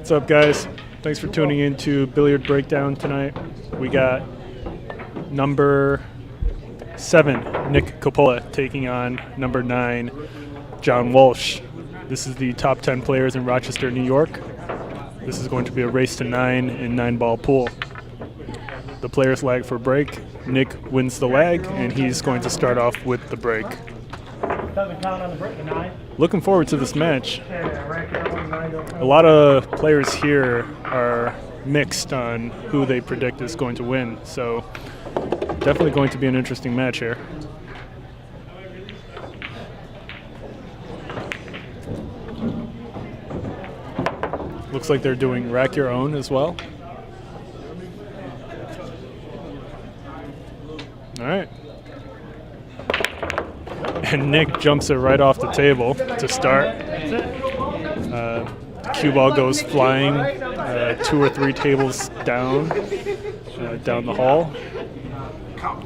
What's up, guys? Thanks for tuning in to Billiard Breakdown tonight. We got number 7, Nick Coppola, taking on number 9, John Walsh. This is the top 10 players in Rochester, New York. This is going to be a race to 9 in 9-ball pool. The players lag for break. Nick wins the lag, and he's going to start off with the break. Looking forward to this match. A lot of players here are mixed on who they predict is going to win, so definitely going to be an interesting match here. Looks like they're doing rack your own as well. All right. And Nick jumps it right off the table to start. Cue ball goes flying 2 or 3 tables down the hall.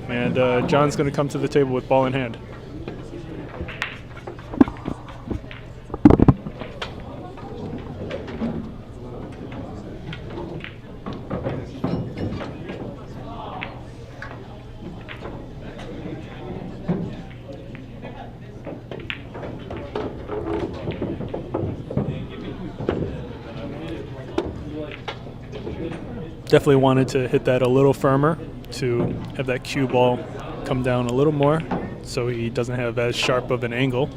And John's going to come to the table with ball in hand. Definitely wanted to hit that a little firmer to have that cue ball come down a little more so he doesn't have as sharp of an angle.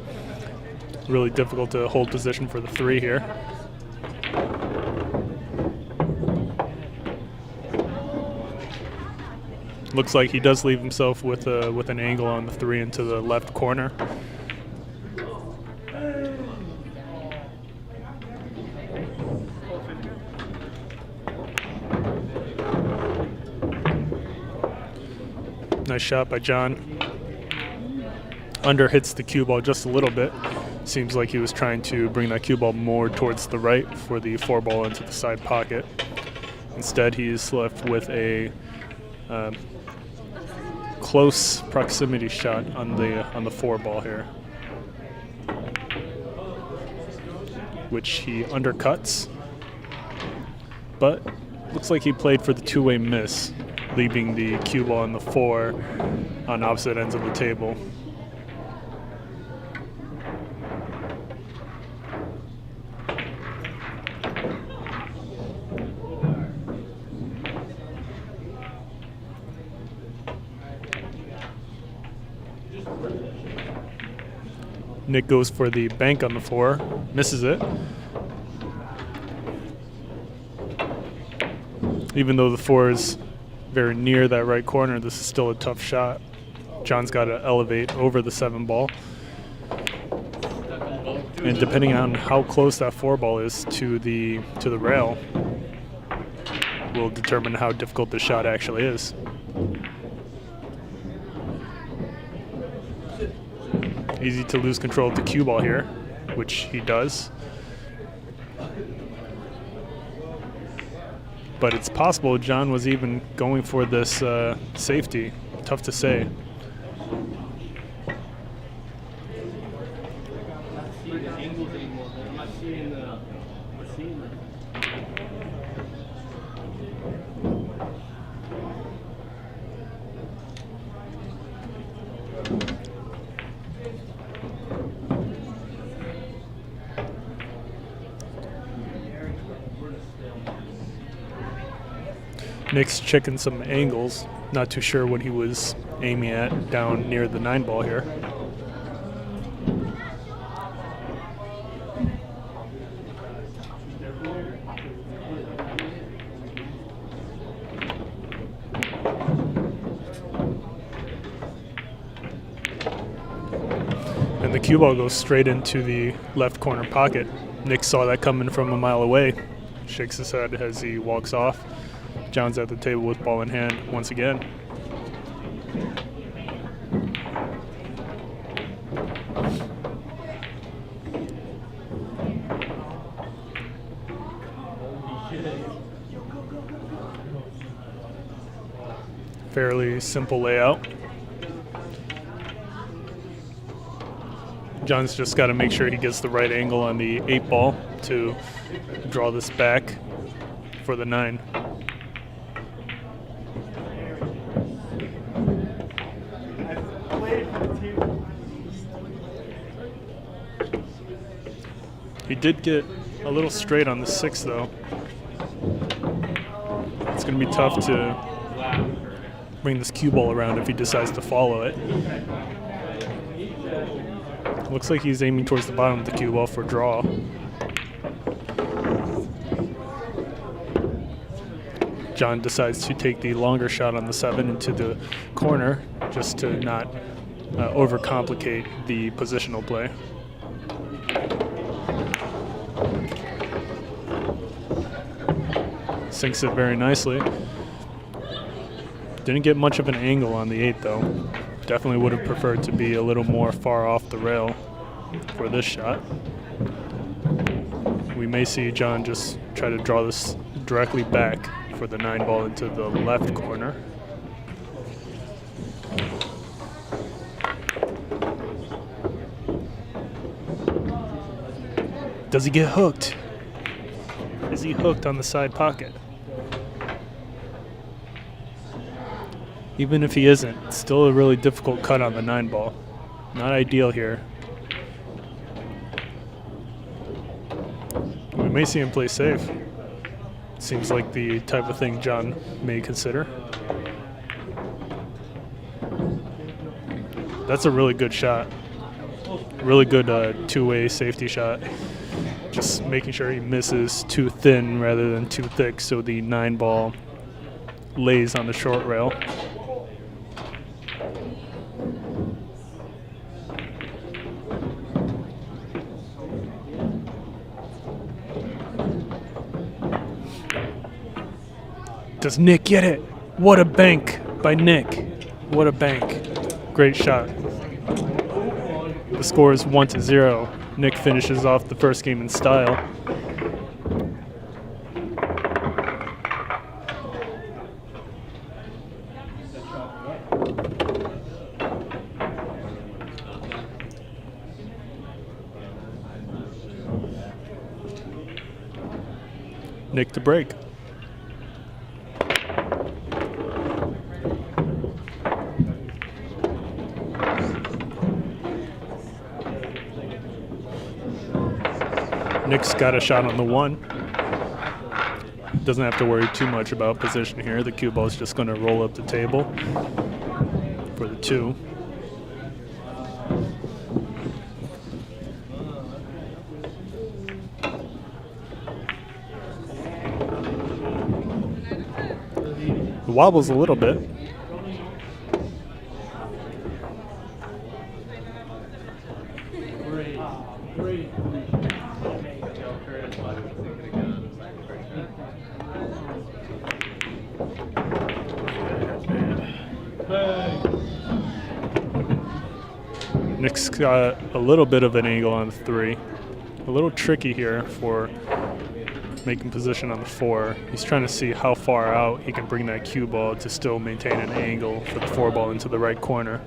Really difficult to hold position for the 3 here. Looks like he does leave himself with an angle on the 3 into the left corner. Nice shot by John. Under hits the cue ball just a little bit. Seems like he was trying to bring that cue ball more towards the right for the 4 ball into the side pocket. Instead, he's left with a close proximity shot on the 4 ball here, which he undercuts. But looks like he played for the 2-way miss, leaving the cue ball on the 4 on opposite ends of the table. Nick goes for the bank on the 4, misses it. Even though the 4 is very near that right corner, this is still a tough shot. John's got to elevate over the 7 ball. And depending on how close that 4 ball is to the rail will determine how difficult the shot actually is. Easy to lose control of the cue ball here, which he does. But it's possible John was even going for this safety. Tough to say. Nick's checking some angles. Not too sure what he was aiming at down near the 9 ball here. And the cue ball goes straight into the left corner pocket. Nick saw that coming from a mile away. Shakes his head as he walks off. John's at the table with ball in hand once again. Fairly simple layout. John's just got to make sure he gets the right angle on the 8 ball to draw this back for the 9. He did get a little straight on the 6, though. It's going to be tough to bring this cue ball around if he decides to follow it. Looks like he's aiming towards the bottom of the cue ball for draw. John decides to take the longer shot on the 7 into the corner just to not overcomplicate the positional play. Sinks it very nicely. Didn't get much of an angle on the 8, though. Definitely would have preferred to be a little more far off the rail for this shot. We may see John just try to draw this directly back for the 9 ball into the left corner. Does he get hooked? Is he hooked on the side pocket? Even if he isn't, it's still a really difficult cut on the 9 ball. Not ideal here. We may see him play safe. Seems like the type of thing John may consider. That's a really good shot. Really good two-way safety shot. Just making sure he misses too thin rather than too thick so the 9 ball lays on the short rail. Does Nick get it? What a bank by Nick. What a bank. Great shot. The score is 1-0. Nick finishes off the first game in style. Nick to break. Nick's got a shot on the 1. Doesn't have to worry too much about position here. The cue ball is just going to roll up the table for the 2. It wobbles a little bit. Nick's got a little bit of an angle on the 3. A little tricky here for making position on the 4. He's trying to see how far out he can bring that cue ball to still maintain an angle for the 4 ball into the right corner.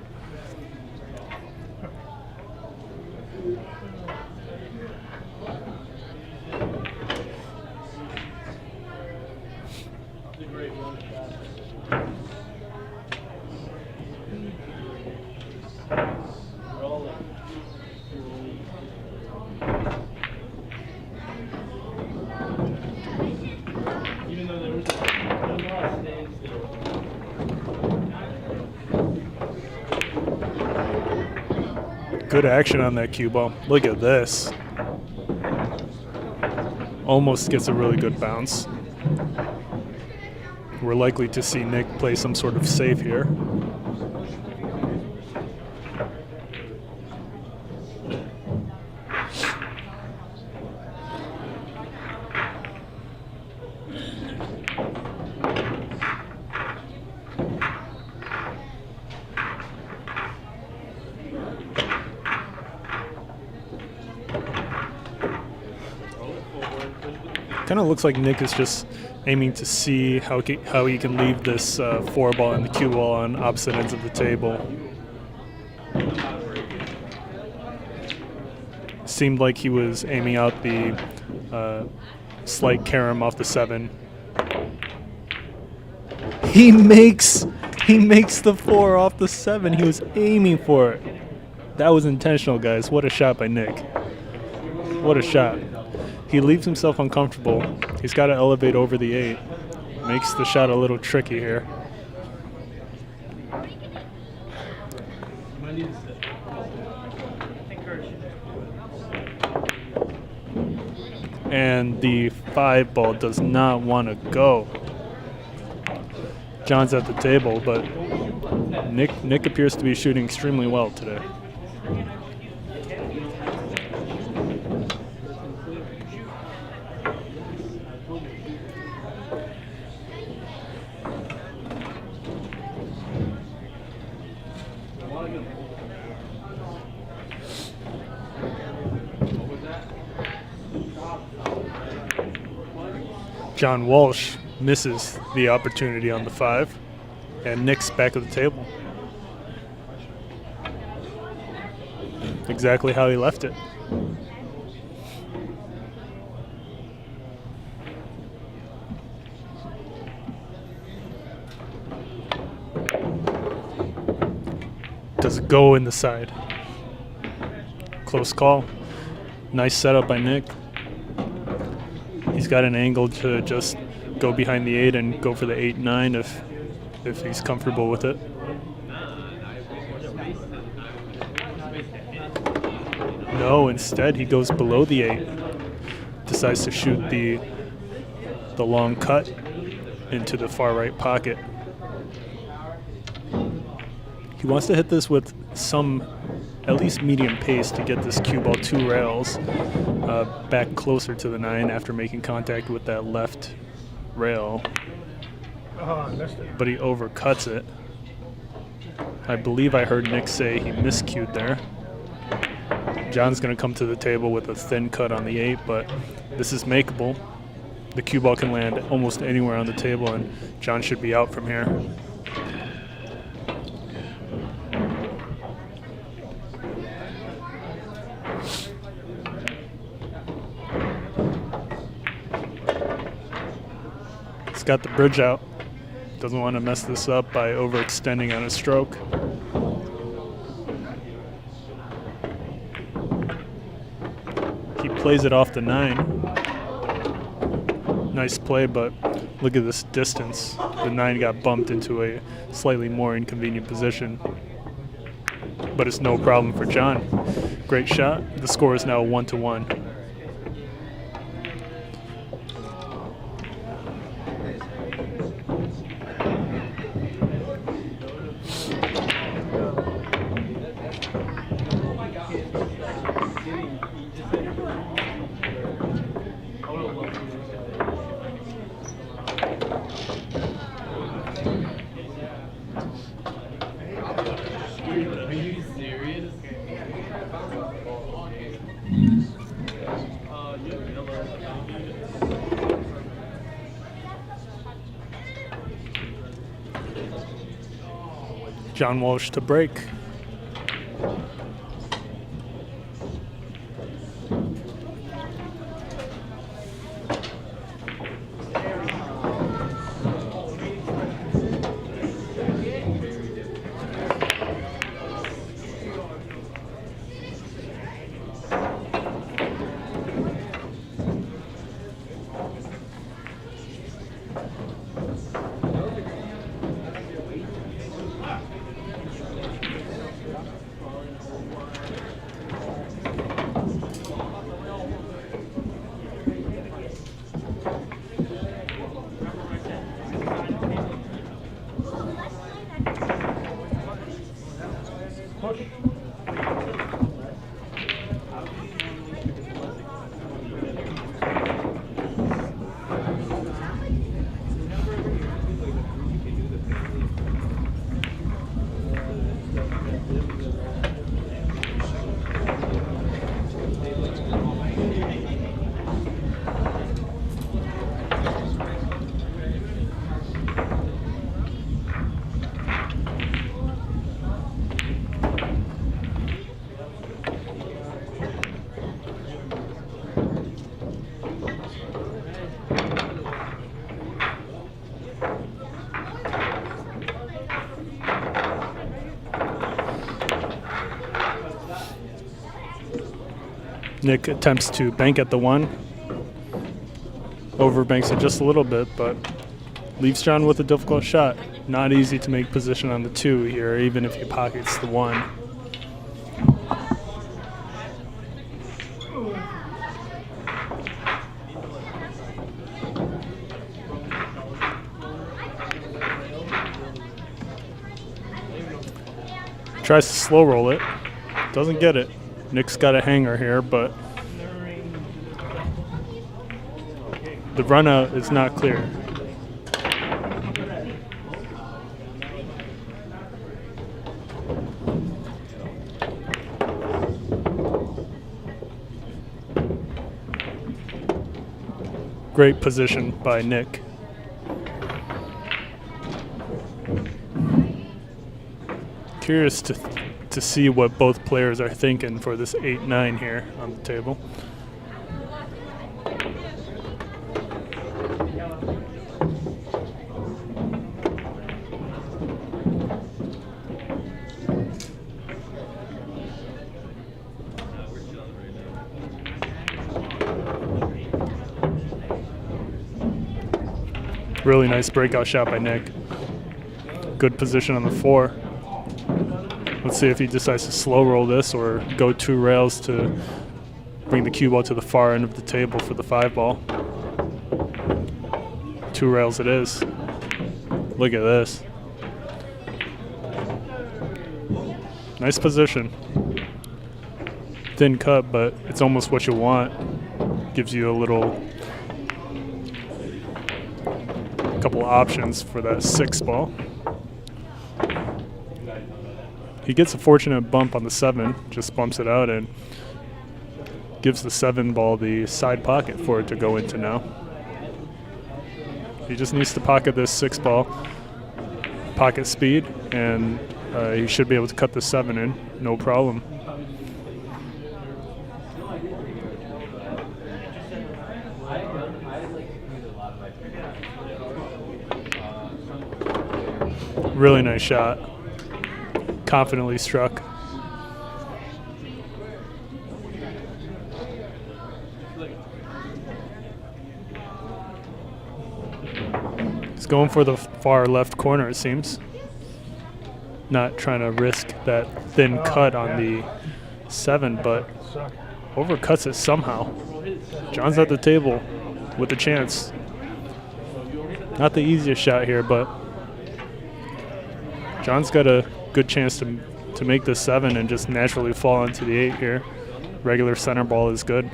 Good action on that cue ball. Look at this. Almost gets a really good bounce. We're likely to see Nick play some sort of safe here. Kind of looks like Nick is just aiming to see how he can leave this 4 ball and the cue ball on opposite ends of the table. Seemed like he was aiming out the slight carom off the 7. He makes the 4 off the 7. He was aiming for it. That was intentional, guys. What a shot by Nick. What a shot. He leaves himself uncomfortable. He's got to elevate over the 8. Makes the shot a little tricky here. And the 5 ball does not want to go. John's at the table, but Nick appears to be shooting extremely well today. John Walsh misses the opportunity on the 5, and Nick's back at the table. Exactly how he left it. Does it go in the side? Close call. Nice setup by Nick. He's got an angle to just go behind the 8 and go for the 8-9 if he's comfortable with it. No, instead he goes below the 8. Decides to shoot the long cut into the far right pocket. He wants to hit this with some at least medium pace to get this cue ball 2 rails back closer to the 9 after making contact with that left rail. But he overcuts it. I believe I heard Nick say he miscued there. John's going to come to the table with a thin cut on the 8, but this is makeable. The cue ball can land almost anywhere on the table, and John should be out from here. He's got the bridge out. Doesn't want to mess this up by overextending on a stroke. He plays it off the 9. Nice play, but look at this distance. The 9 got bumped into a slightly more inconvenient position. But it's no problem for John. Great shot. The score is now 1-1. John Walsh to break. Nick attempts to bank at the 1. Overbanks it just a little bit, but leaves John with a difficult shot. Not easy to make position on the 2 here, even if he pockets the 1. Tries to slow roll it. Doesn't get it. Nick's got a hanger here, but the run out is not clear. Great position by Nick. Curious to see what both players are thinking for this 8-9 here on the table. Really nice breakout shot by Nick. Good position on the 4. Let's see if he decides to slow roll this or go 2 rails to bring the cue ball to the far end of the table for the 5 ball. 2 rails it is. Look at this. Nice position. Thin cut, but it's almost what you want. Gives you a couple options for that 6 ball. He gets a fortunate bump on the 7, just bumps it out and gives the 7 ball the side pocket for it to go into now. He just needs to pocket this 6 ball, pocket speed, and he should be able to cut the 7 in, no problem. Really nice shot. Confidently struck. He's going for the far left corner, it seems. Not trying to risk that thin cut on the 7, but overcuts it somehow. John's at the table with a chance. Not the easiest shot here, but John's got a good chance to make the 7 and just naturally fall into the 8 here. Regular center ball is good.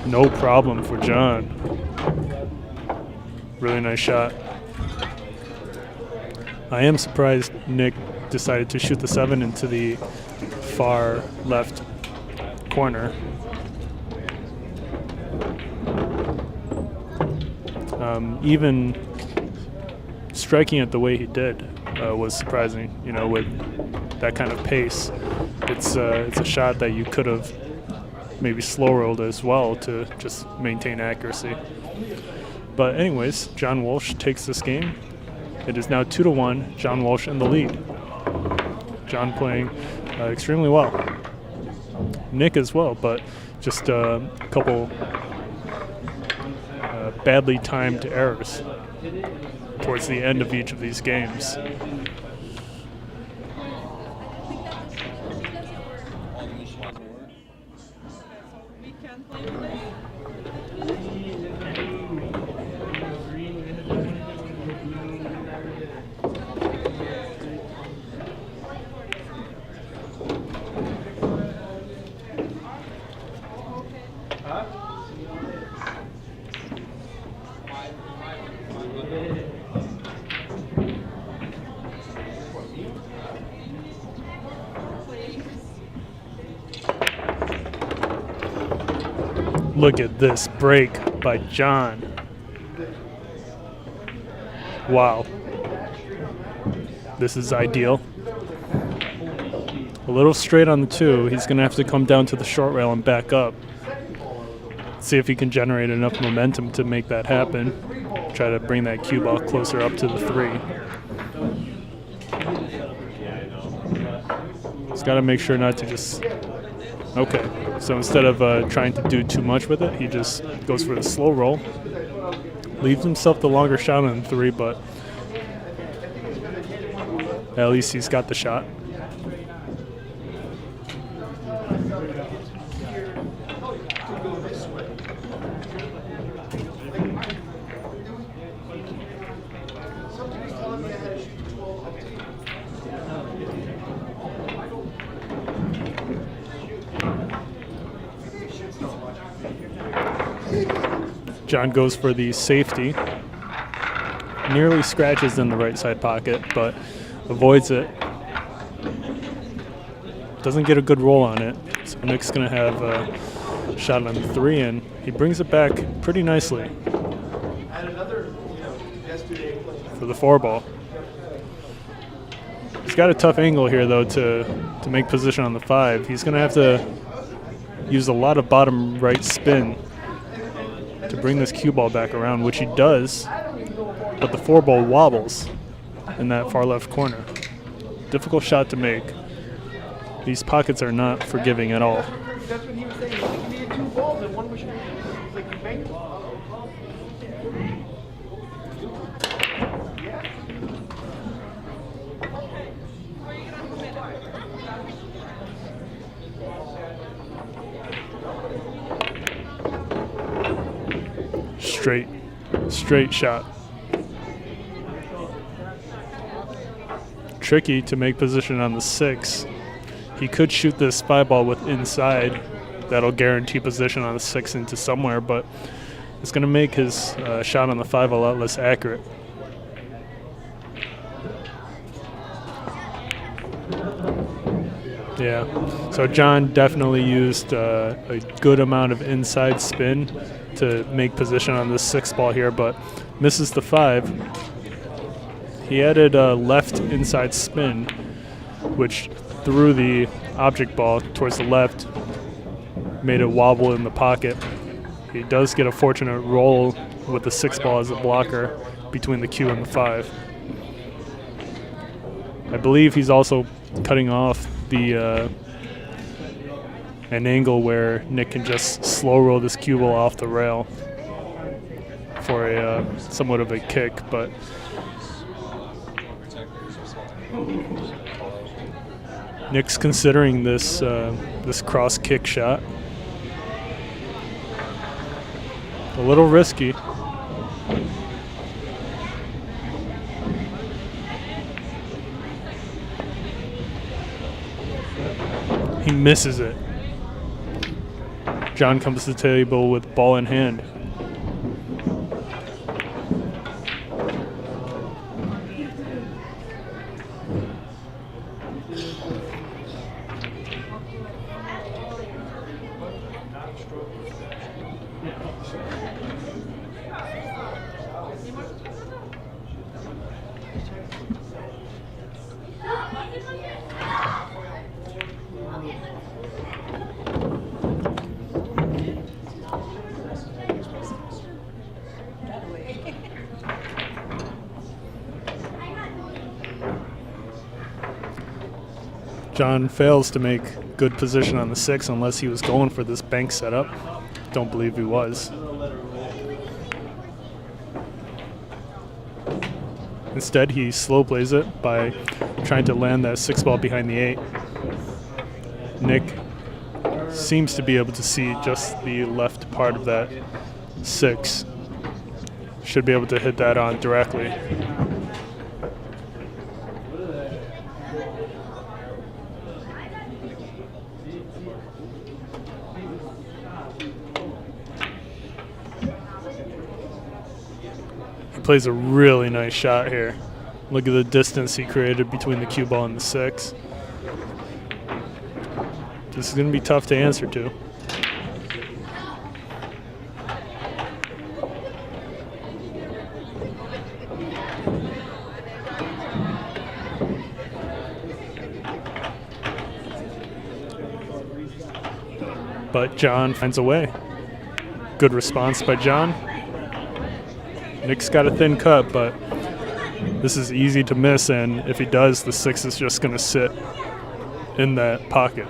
No problem for John. Really nice shot. I am surprised Nick decided to shoot the 7 into the far left corner. Even striking it the way he did was surprising. You know, with that kind of pace, it's a shot that you could have maybe slow rolled as well to just maintain accuracy. But anyways, John Walsh takes this game. It is now 2-1. John Walsh in the lead. John playing extremely well. Nick as well, but just a couple badly timed errors towards the end of each of these games. Look at this break by John. Wow. This is ideal. A little straight on the 2. He's going to have to come down to the short rail and back up. See if he can generate enough momentum to make that happen. Try to bring that cue ball closer up to the 3. He's got to make sure not to just... Okay, so instead of trying to do too much with it, he just goes for the slow roll. Leaves himself the longer shot on the 3, but at least he's got the shot. John goes for the safety. Nearly scratches in the right side pocket, but avoids it. Doesn't get a good roll on it. So Nick's going to have a shot on the 3, and he brings it back pretty nicely for the 4 ball. He's got a tough angle here, though, to make position on the 5. He's going to have to use a lot of bottom right spin to bring this cue ball back around, which he does, but the 4 ball wobbles in that far left corner. Difficult shot to make. These pockets are not forgiving at all. That's what he was saying. Like, he needed 2 balls and one was like you banked. Straight shot. Tricky to make position on the 6. He could shoot this 5 ball with inside. That'll guarantee position on the 6 into somewhere, but it's going to make his shot on the 5 a lot less accurate. Yeah, so John definitely used a good amount of inside spin to make position on this 6 ball here, but misses the 5. He added a left inside spin, which threw the object ball towards the left, made it wobble in the pocket. He does get a fortunate roll with the 6 ball as a blocker between the cue and the 5. I believe he's also cutting off the an angle where Nick can just slow roll this cue ball off the rail for a somewhat of a kick, but Nick's considering this this cross kick shot. A little risky. He misses it. John comes to the table with ball in hand. John fails to make good position on the 6 unless he was going for this bank setup. Don't believe he was. Instead, he slow plays it by trying to land that 6 ball behind the 8. Nick seems to be able to see just the left part of that 6. Should be able to hit that on directly. Plays a really nice shot here. Look at the distance he created between the cue ball and the 6. This is going to be tough to answer to. But John finds a way. Good response by John. Nick's got a thin cut, but this is easy to miss, and if he does, the 6 is just going to sit in that pocket.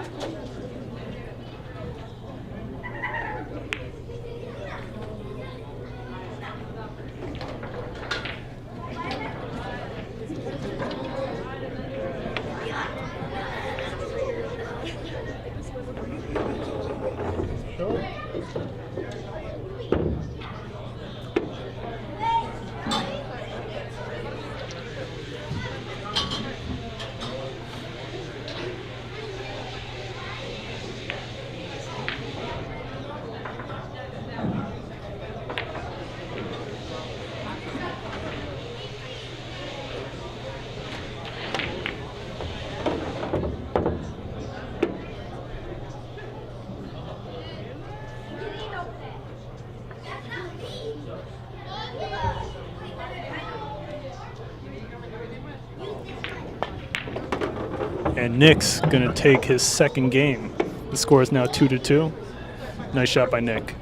And Nick's going to take his second game. The score is now 2-2. Nice shot by Nick.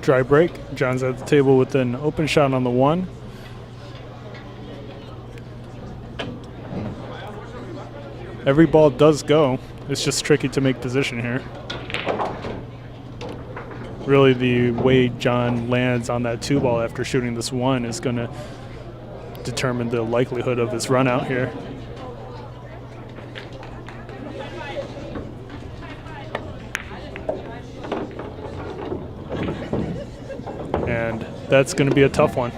Dry break. John's at the table with an open shot on the 1. Every ball does go. It's just tricky to make position here. Really, the way John lands on that 2 ball after shooting this 1 is going to determine the likelihood of his run out here. And that's going to be a tough one.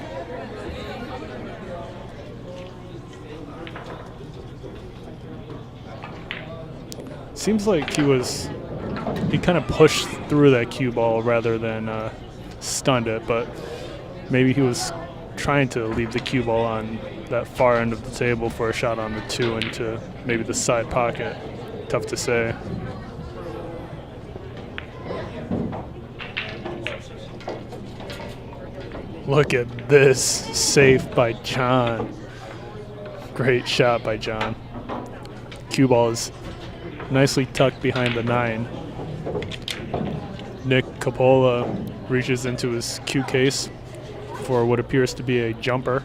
Seems like he kind of pushed through that cue ball rather than stunned it, but maybe he was trying to leave the cue ball on that far end of the table for a shot on the 2 into maybe the side pocket. Tough to say. Look at this save by John. Great shot by John. Cue ball is nicely tucked behind the 9. Nick Coppola reaches into his cue case for what appears to be a jumper.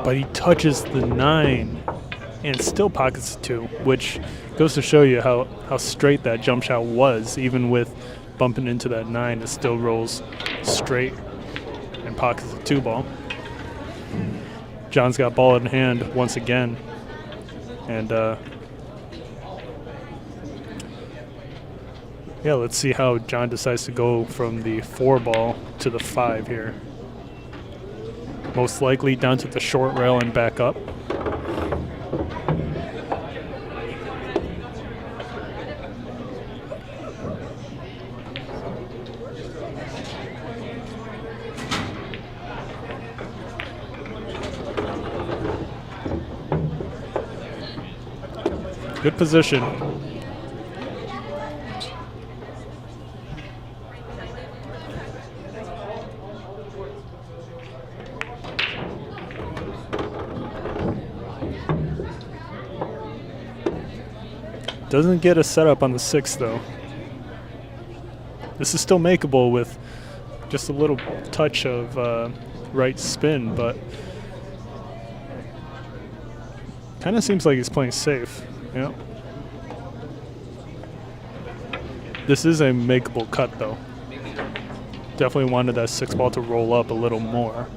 But he touches the 9 and still pockets the 2, which goes to show you how straight that jump shot was. Even with bumping into that 9, it still rolls straight and pockets the 2 ball. John's got ball in hand once again. And yeah, let's see how John decides to go from the 4 ball to the 5 here. Most likely down to the short rail and back up. Good position. Doesn't get a setup on the 6 though. This is still makeable with just a little touch of right spin, but kind of seems like he's playing safe. Yeah. This is a makeable cut though. Definitely wanted that 6 ball to roll up a little more.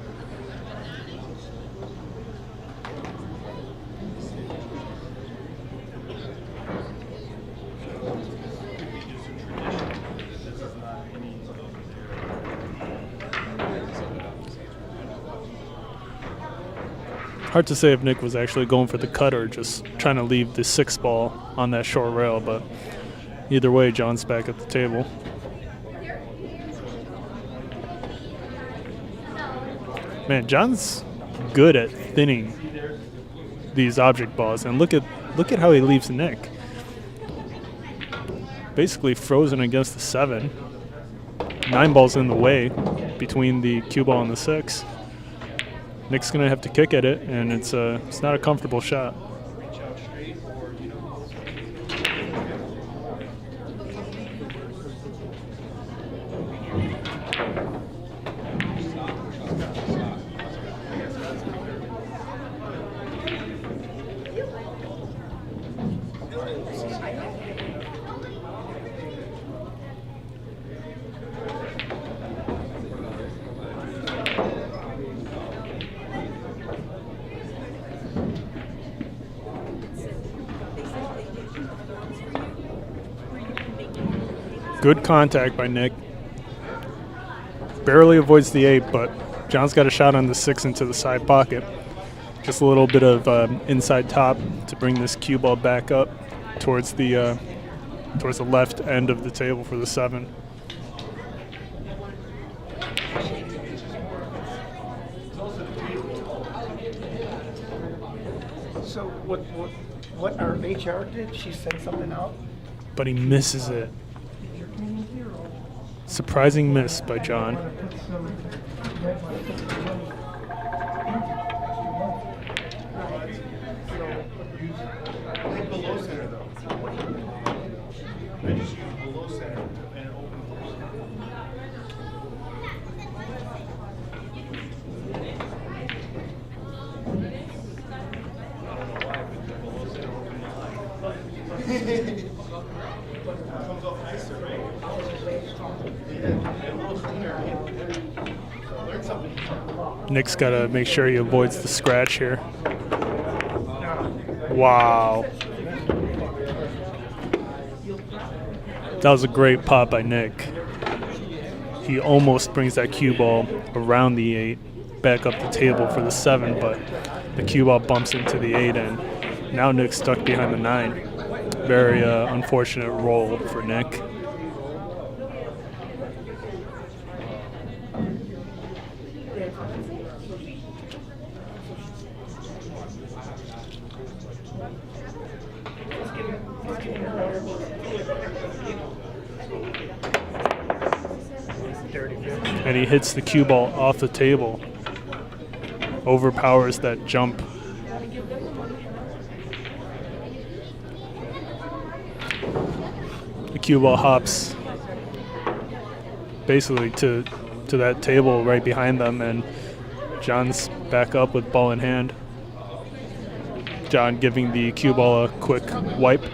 Hard to say if Nick was actually going for the cut or just trying to leave the 6 ball on that short rail, but either way, John's back at the table. Man, John's good at thinning these object balls, and look at how he leaves Nick. Basically frozen against the 7. 9 balls in the way between the cue ball and the 6. Nick's gonna have to kick at it, and it's not a comfortable shot. Good contact by Nick. Barely avoids the 8, but John's got a shot on the 6 into the side pocket. Just a little bit of inside top to bring this cue ball back up towards the left end of the table for the 7. So what our HR did? She sent something out. But he misses it. Surprising miss by John. Nick's got to make sure he avoids the scratch here. Wow. That was a great pop by Nick. He almost brings that cue ball around the 8, back up the table for the 7, but the cue ball bumps into the 8, and now Nick's stuck behind the 9. Very unfortunate roll for Nick. And he hits the cue ball off the table. Overpowers that jump. The cue ball hops basically to that table right behind them, and John's back up with ball in hand. John giving the cue ball a quick wipe.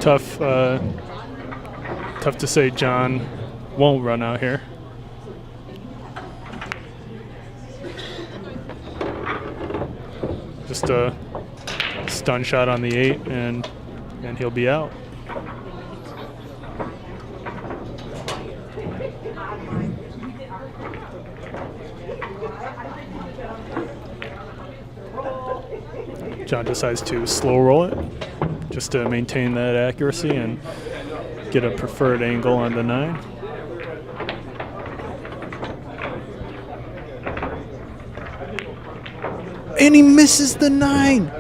Tough to say John won't run out here. Just a stun shot on the 8, and he'll be out. John decides to slow roll it just to maintain that accuracy and get a preferred angle on the 9. And he misses the 9.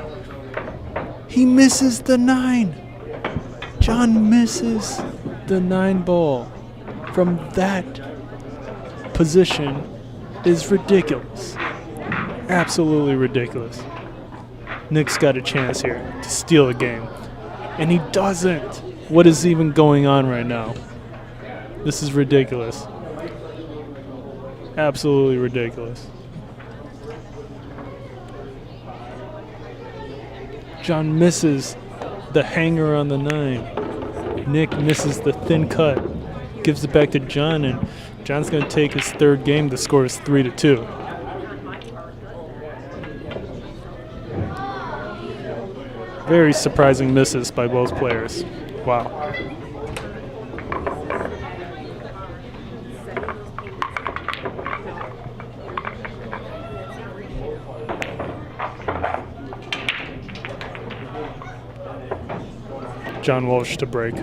He misses the 9. John misses the 9 ball from that position is ridiculous. Absolutely ridiculous. Nick's got a chance here to steal the game, and he doesn't. What is even going on right now? This is ridiculous. Absolutely ridiculous. John misses the hanger on the 9. Nick misses the thin cut, gives it back to John, and John's going to take his third game. The score is 3-2. Very surprising misses by both players. Wow. John Walsh to break.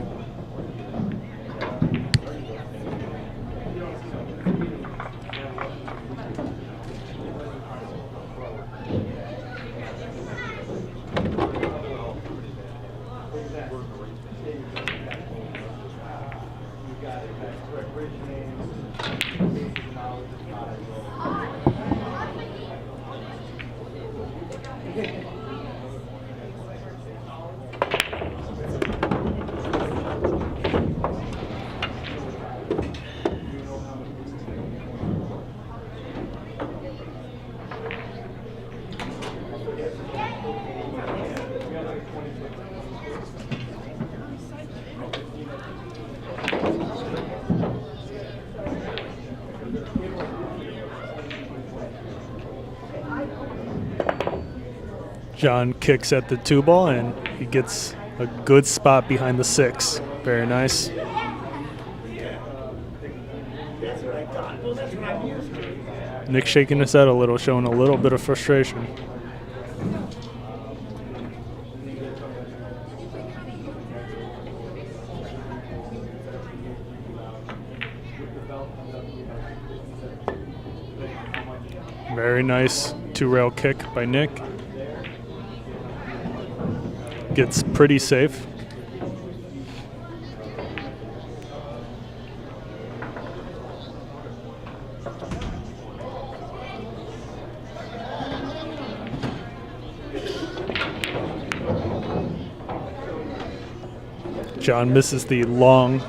John kicks at the 2-ball, and he gets a good spot behind the 6. Very nice. Nick shaking his head a little, showing a little bit of frustration. Very nice 2-rail kick by Nick. Gets pretty safe. John misses the long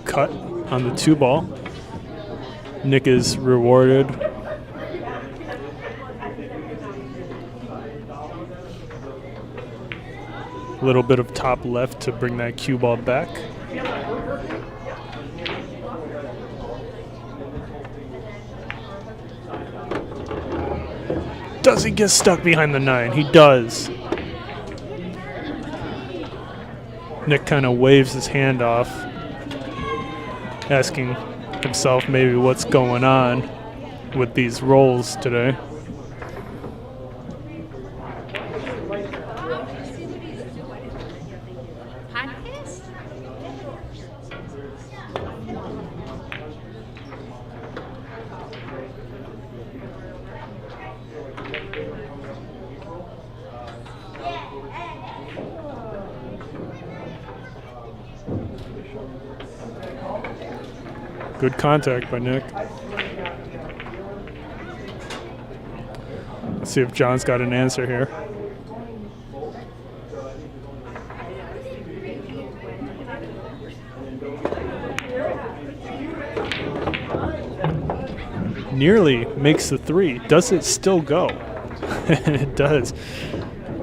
cut on the 2-ball. Nick is rewarded. A little bit of top left to bring that cue ball back. Does he get stuck behind the 9? He does. Nick kind of waves his hand off, asking himself maybe what's going on with these rolls today. Good contact by Nick. Let's see if John's got an answer here. Nearly makes the 3. Does it still go? It does.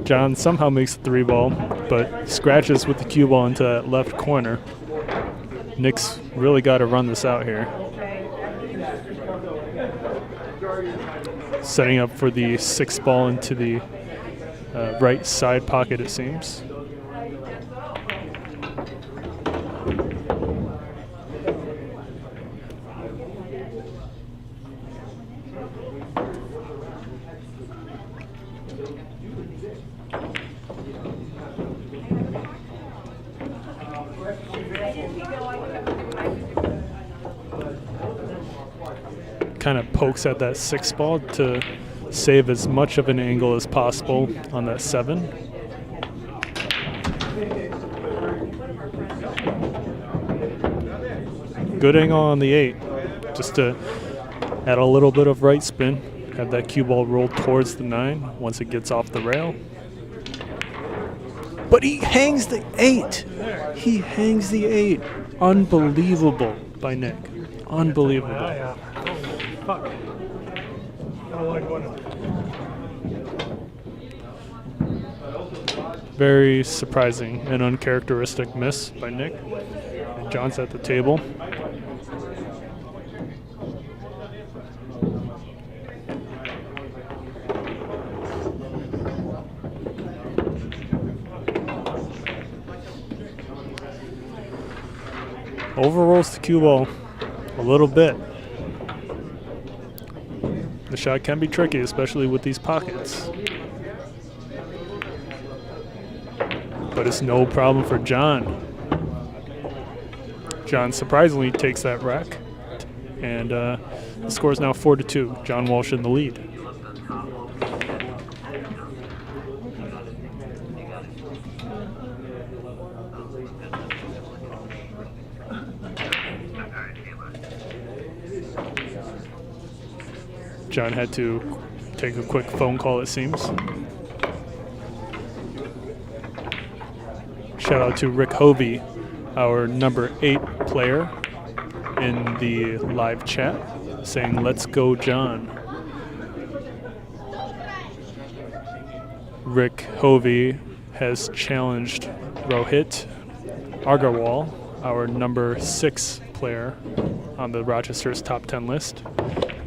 John somehow makes the 3-ball, but scratches with the cue ball into that left corner. Nick's really got to run this out here. Setting up for the 6-ball into the right side pocket, it seems. Kind of pokes at that 6-ball to save as much of an angle as possible on that 7. Good angle on the 8, just to add a little bit of right spin, have that cue ball roll towards the 9 once it gets off the rail. But he hangs the 8. He hangs the 8. Unbelievable by Nick. Unbelievable. Yeah. Fuck. I don't like one. Very surprising and uncharacteristic miss by Nick. And John's at the table. Overrolls the cue ball a little bit. The shot can be tricky, especially with these pockets. But it's no problem for John. John surprisingly takes that rack. And the score is now 4-2. John Walsh in the lead. John had to take a quick phone call, it seems. Shout out to Rick Hovey, our number 8 player in the live chat, saying, "Let's go, John." Rick Hovey has challenged Rohit Agrawal, our number 6 player on the Rochester's top 10 list.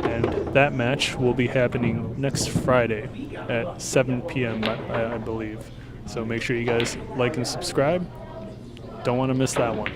And that match will be happening next Friday at 7 p.m., I believe. So make sure you guys like and subscribe. Don't want to miss that one.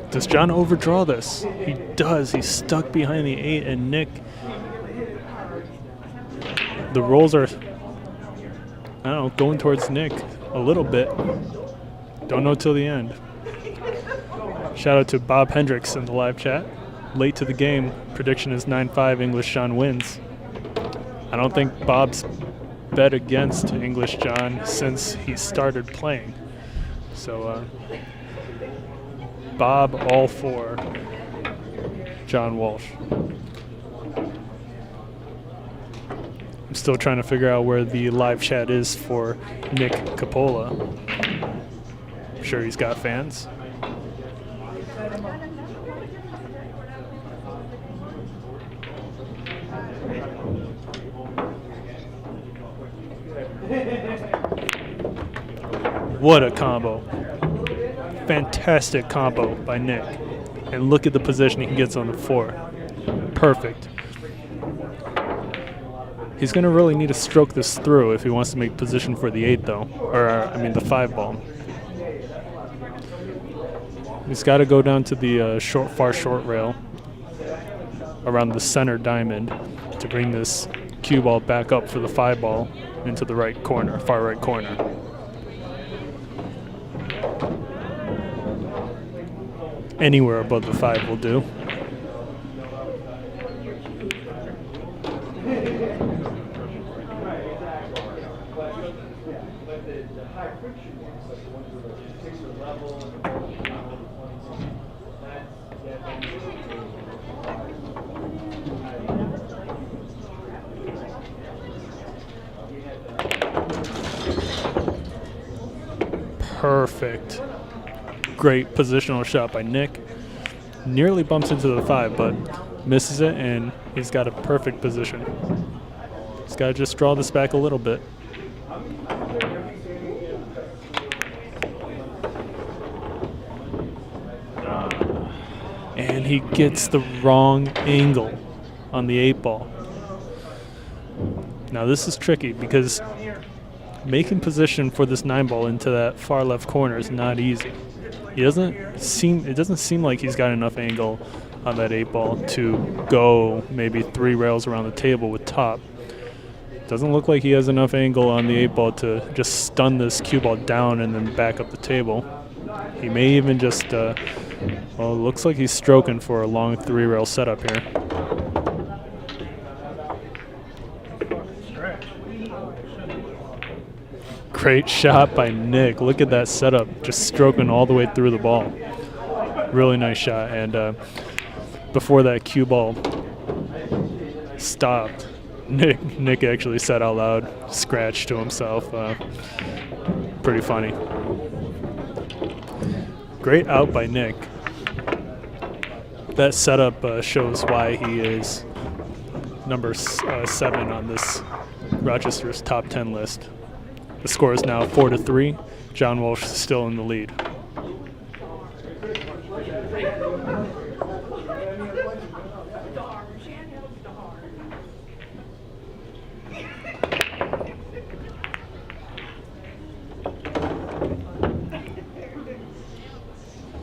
Does John overdraw this? He does. He's stuck behind the 8, and Nick. The rolls are, I don't know, going towards Nick a little bit. Don't know till the end. Shout out to Bob Hendricks in the live chat. Late to the game. Prediction is 9-5. English John wins. I don't think Bob's bet against English John since he started playing. So, Bob all for John Walsh. I'm still trying to figure out where the live chat is for Nick Coppola. I'm sure he's got fans. What a combo. Fantastic combo by Nick. And look at the position he gets on the 4. Perfect. He's going to really need to stroke this through if he wants to make position for the 8, though. Or, I mean, the 5 ball. He's got to go down to the far short rail around the center diamond to bring this cue ball back up for the 5 ball into the right corner, far right corner. Anywhere above the 5 will do. Perfect. Great positional shot by Nick. Nearly bumps into the 5, but misses it, and he's got a perfect position. He's got to just draw this back a little bit. And he gets the wrong angle on the 8 ball. Now this is tricky because making position for this 9-ball into that far left corner is not easy. It doesn't seem like he's got enough angle on that 8-ball to go maybe 3 rails around the table with top. Doesn't look like he has enough angle on the 8-ball to just stun this cue ball down and then back up the table. He may even just, well, it looks like he's stroking for a long 3-rail setup here. Great shot by Nick. Look at that setup, just stroking all the way through the ball. Really nice shot. And before that cue ball stopped, Nick actually said out loud, scratch to himself. Pretty funny. Great out by Nick. That setup shows why he is number 7 on this Rochester's top 10 list. The score is now 4-3. John Walsh is still in the lead.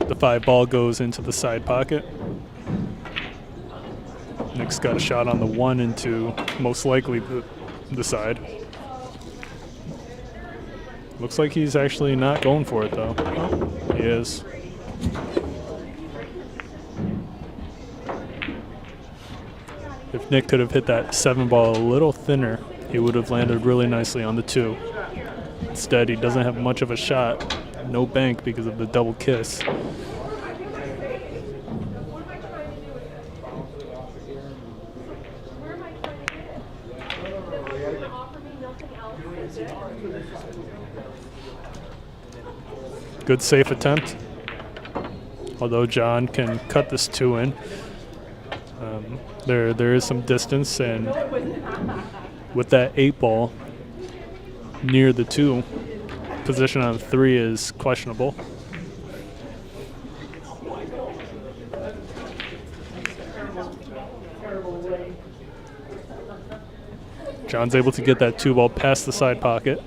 The 5-ball goes into the side pocket. Nick's got a shot on the 1 into most likely the side. Looks like he's actually not going for it though. He is. If Nick could have hit that 7-ball a little thinner, he would have landed really nicely on the 2. Instead, he doesn't have much of a shot. No bank because of the double kiss. Good safe attempt. Although John can cut this 2 in. There is some distance, and with that 8-ball near the 2, position on 3 is questionable. John's able to get that 2-ball past the side pocket.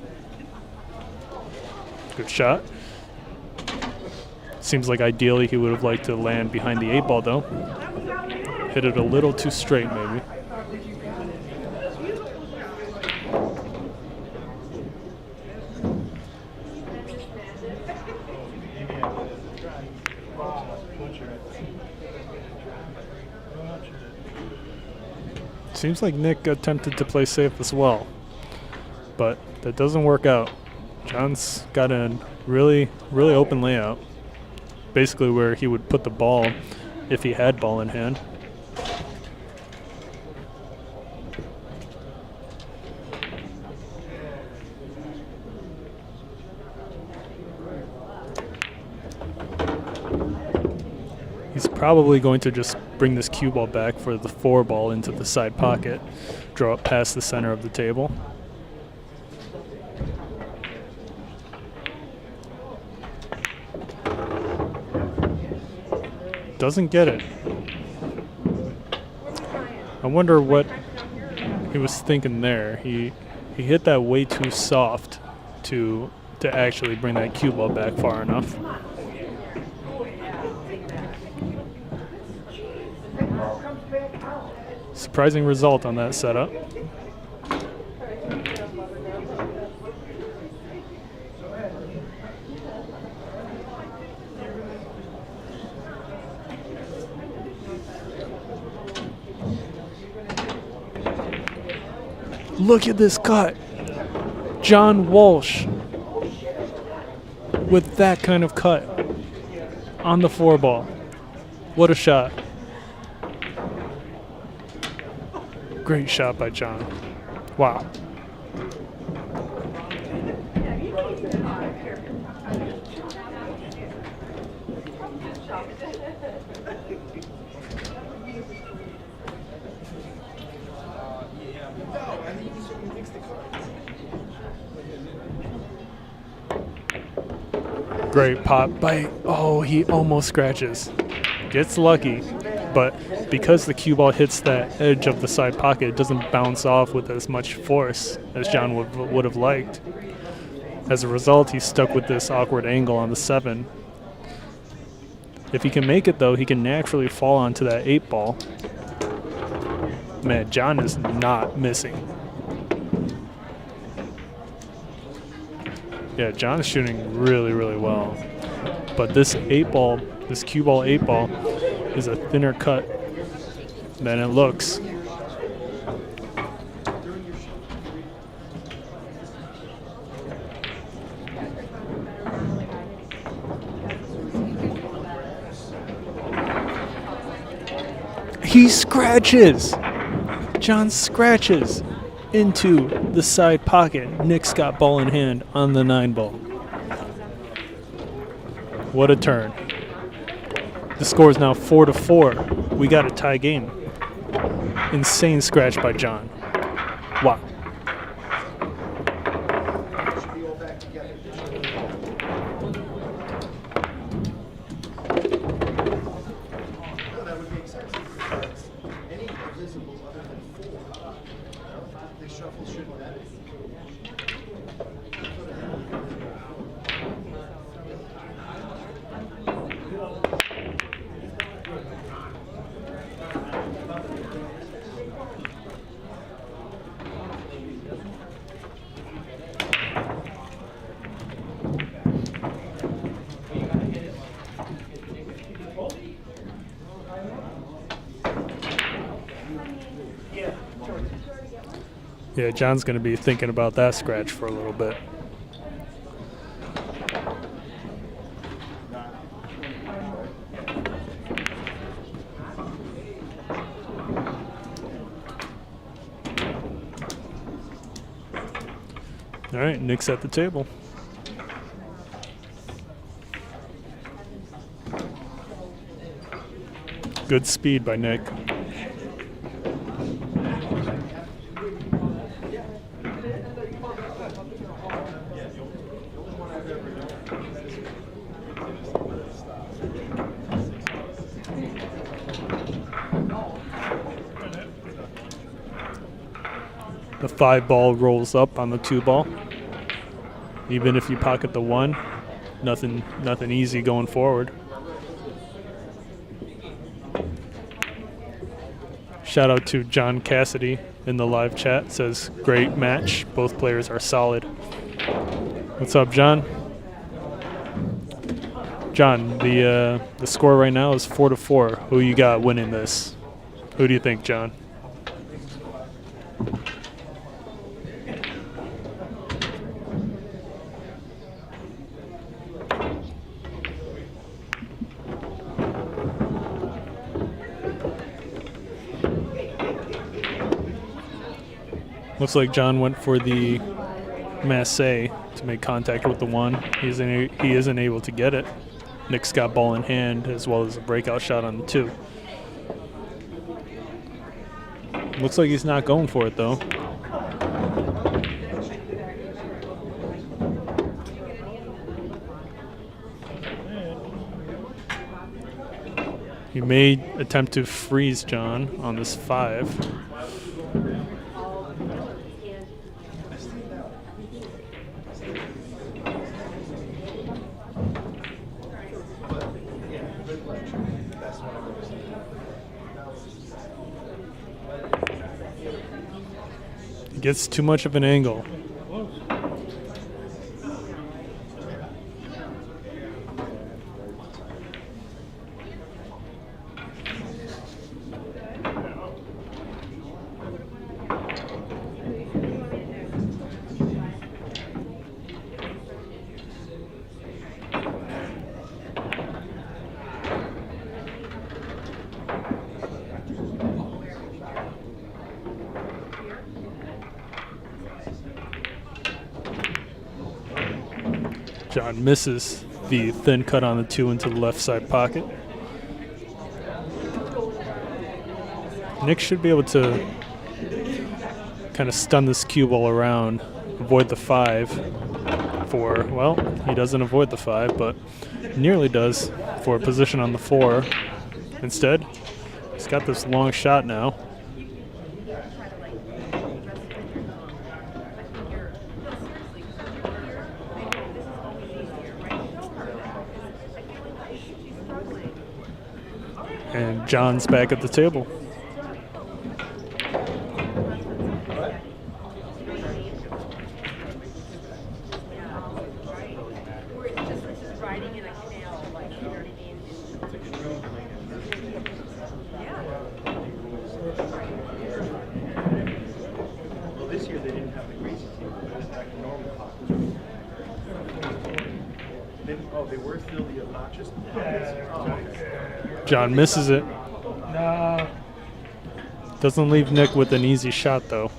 Good shot. Seems like ideally he would have liked to land behind the 8-ball though. Hit it a little too straight maybe. Seems like Nick attempted to play safe as well, but that doesn't work out. John's got a really open layout, basically where he would put the ball if he had ball in hand. He's probably going to just bring this cue ball back for the 4-ball into the side pocket, draw it past the center of the table. Doesn't get it. I wonder what he was thinking there. He hit that way too soft to actually bring that cue ball back far enough. Surprising result on that setup. Look at this cut. John Walsh with that kind of cut on the 4-ball. What a shot. Great shot by John. Wow. Great pop by, oh, he almost scratches. Gets lucky, but because the cue ball hits that edge of the side pocket, it doesn't bounce off with as much force as John would have liked. As a result, he's stuck with this awkward angle on the 7. If he can make it, though, he can naturally fall onto that 8 ball. Man, John is not missing. Yeah, John is shooting really, really well. But this 8 ball, this cue ball 8 ball, is a thinner cut than it looks. He scratches! John scratches into the side pocket. Nick's got ball in hand on the 9 ball. What a turn. The score is now 4-4. We got a tie game. Insane scratch by John. Wow. Yeah, John's going to be thinking about that scratch for a little bit. All right, Nick's at the table. Good speed by Nick. The 5 ball rolls up on the 2 ball. Even if you pocket the 1, nothing easy going forward. Shout out to John Cassidy in the live chat. Says great match. Both players are solid. What's up, John? John, the score right now is 4-4. Who you got winning this? Who do you think, John? Looks like John went for the masse to make contact with the 1. He isn't able to get it. Nick's got ball in hand as well as a breakout shot on the 2. Looks like he's not going for it though. He may attempt to freeze John on this 5. Gets too much of an angle. John misses the thin cut on the 2 into the left side pocket. Nick should be able to kind of stun this cue ball around, avoid the 5 for, well, he doesn't avoid the 5, but nearly does for a position on the 4. Instead, He's got this long shot now. And John's back at the table. John misses it. No. Doesn't leave Nick with an easy shot, though.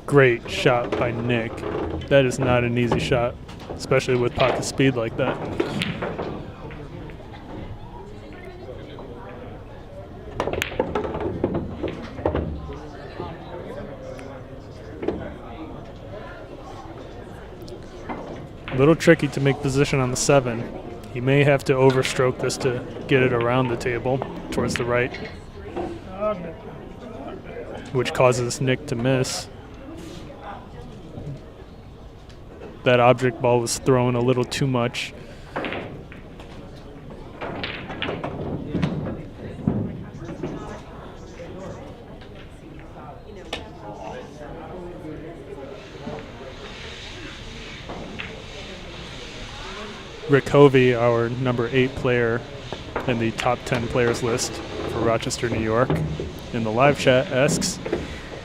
Great shot by Nick. That is not an easy shot, especially with pocket speed like that. A little tricky to make position on the 7. He may have to overstroke this to get it around the table towards the right, which causes Nick to miss. That object ball was thrown a little too much. Rick Hovey, our number 8 player in the top 10 players list for Rochester, New York, in the live chat asks,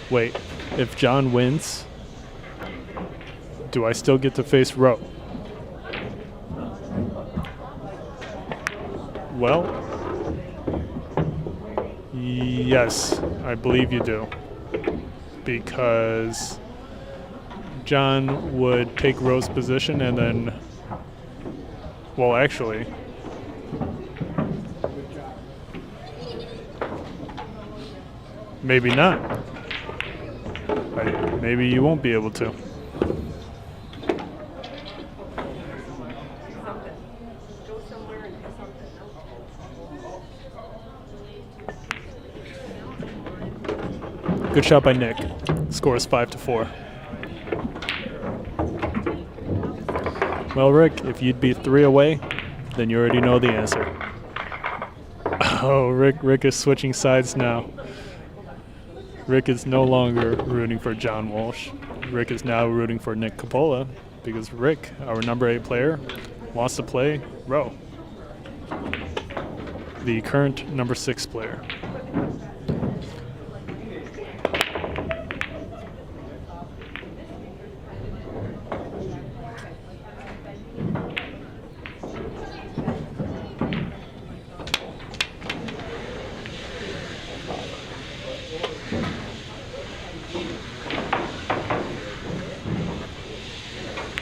wait, if John wins, do I still get to face Roe? Well, yes, I believe you do. Because John would take Roe's position and then, well, actually, maybe not. Maybe you won't be able to. Good shot by Nick. Score is 5-4. Well, Rick, if you'd be 3 away, then you already know the answer. Oh, Rick is switching sides now. Rick is no longer rooting for John Walsh. Rick is now rooting for Nick Coppola because Rick, our number 8 player, wants to play Roe, the current number 6 player.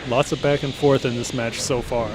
Lots of back and forth in this match so far.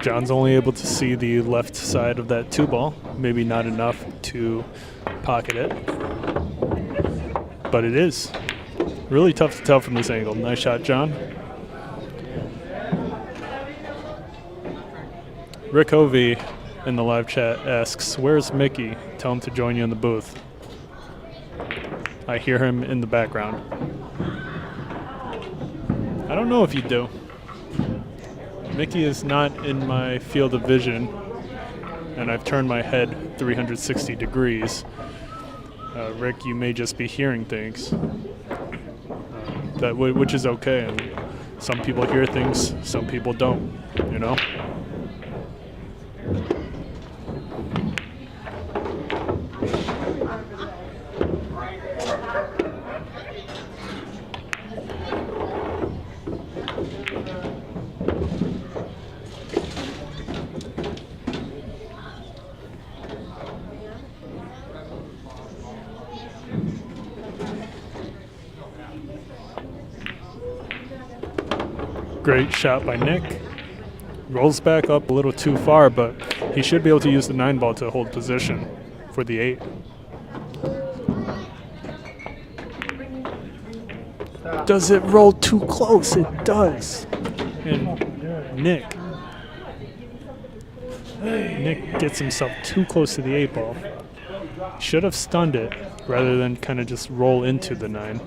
John's only able to see the left side of that 2-ball. Maybe not enough to pocket it. But it is. Really tough to tell from this angle. Nice shot, John. Rick Hovey in the live chat asks, where's Mickey? Tell him to join you in the booth. I hear him in the background. I don't know if you do. Mickey is not in my field of vision, and I've turned my head 360 degrees. Rick, you may just be hearing things, which is okay. And some people hear things, some people don't, you know? Great shot by Nick. Rolls back up a little too far, but he should be able to use the 9-ball to hold position for the 8. Does it roll too close? It does. And Nick gets himself too close to the 8-ball. Should have stunned it rather than kind of just roll into the 9.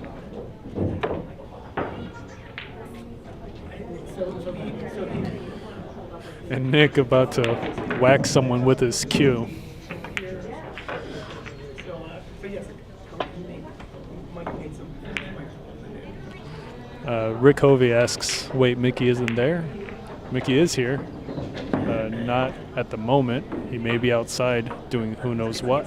And Nick about to whack someone with his cue. Rick Hovey asks, wait, Mickey isn't there? Mickey is here. Not at the moment. He may be outside doing who knows what.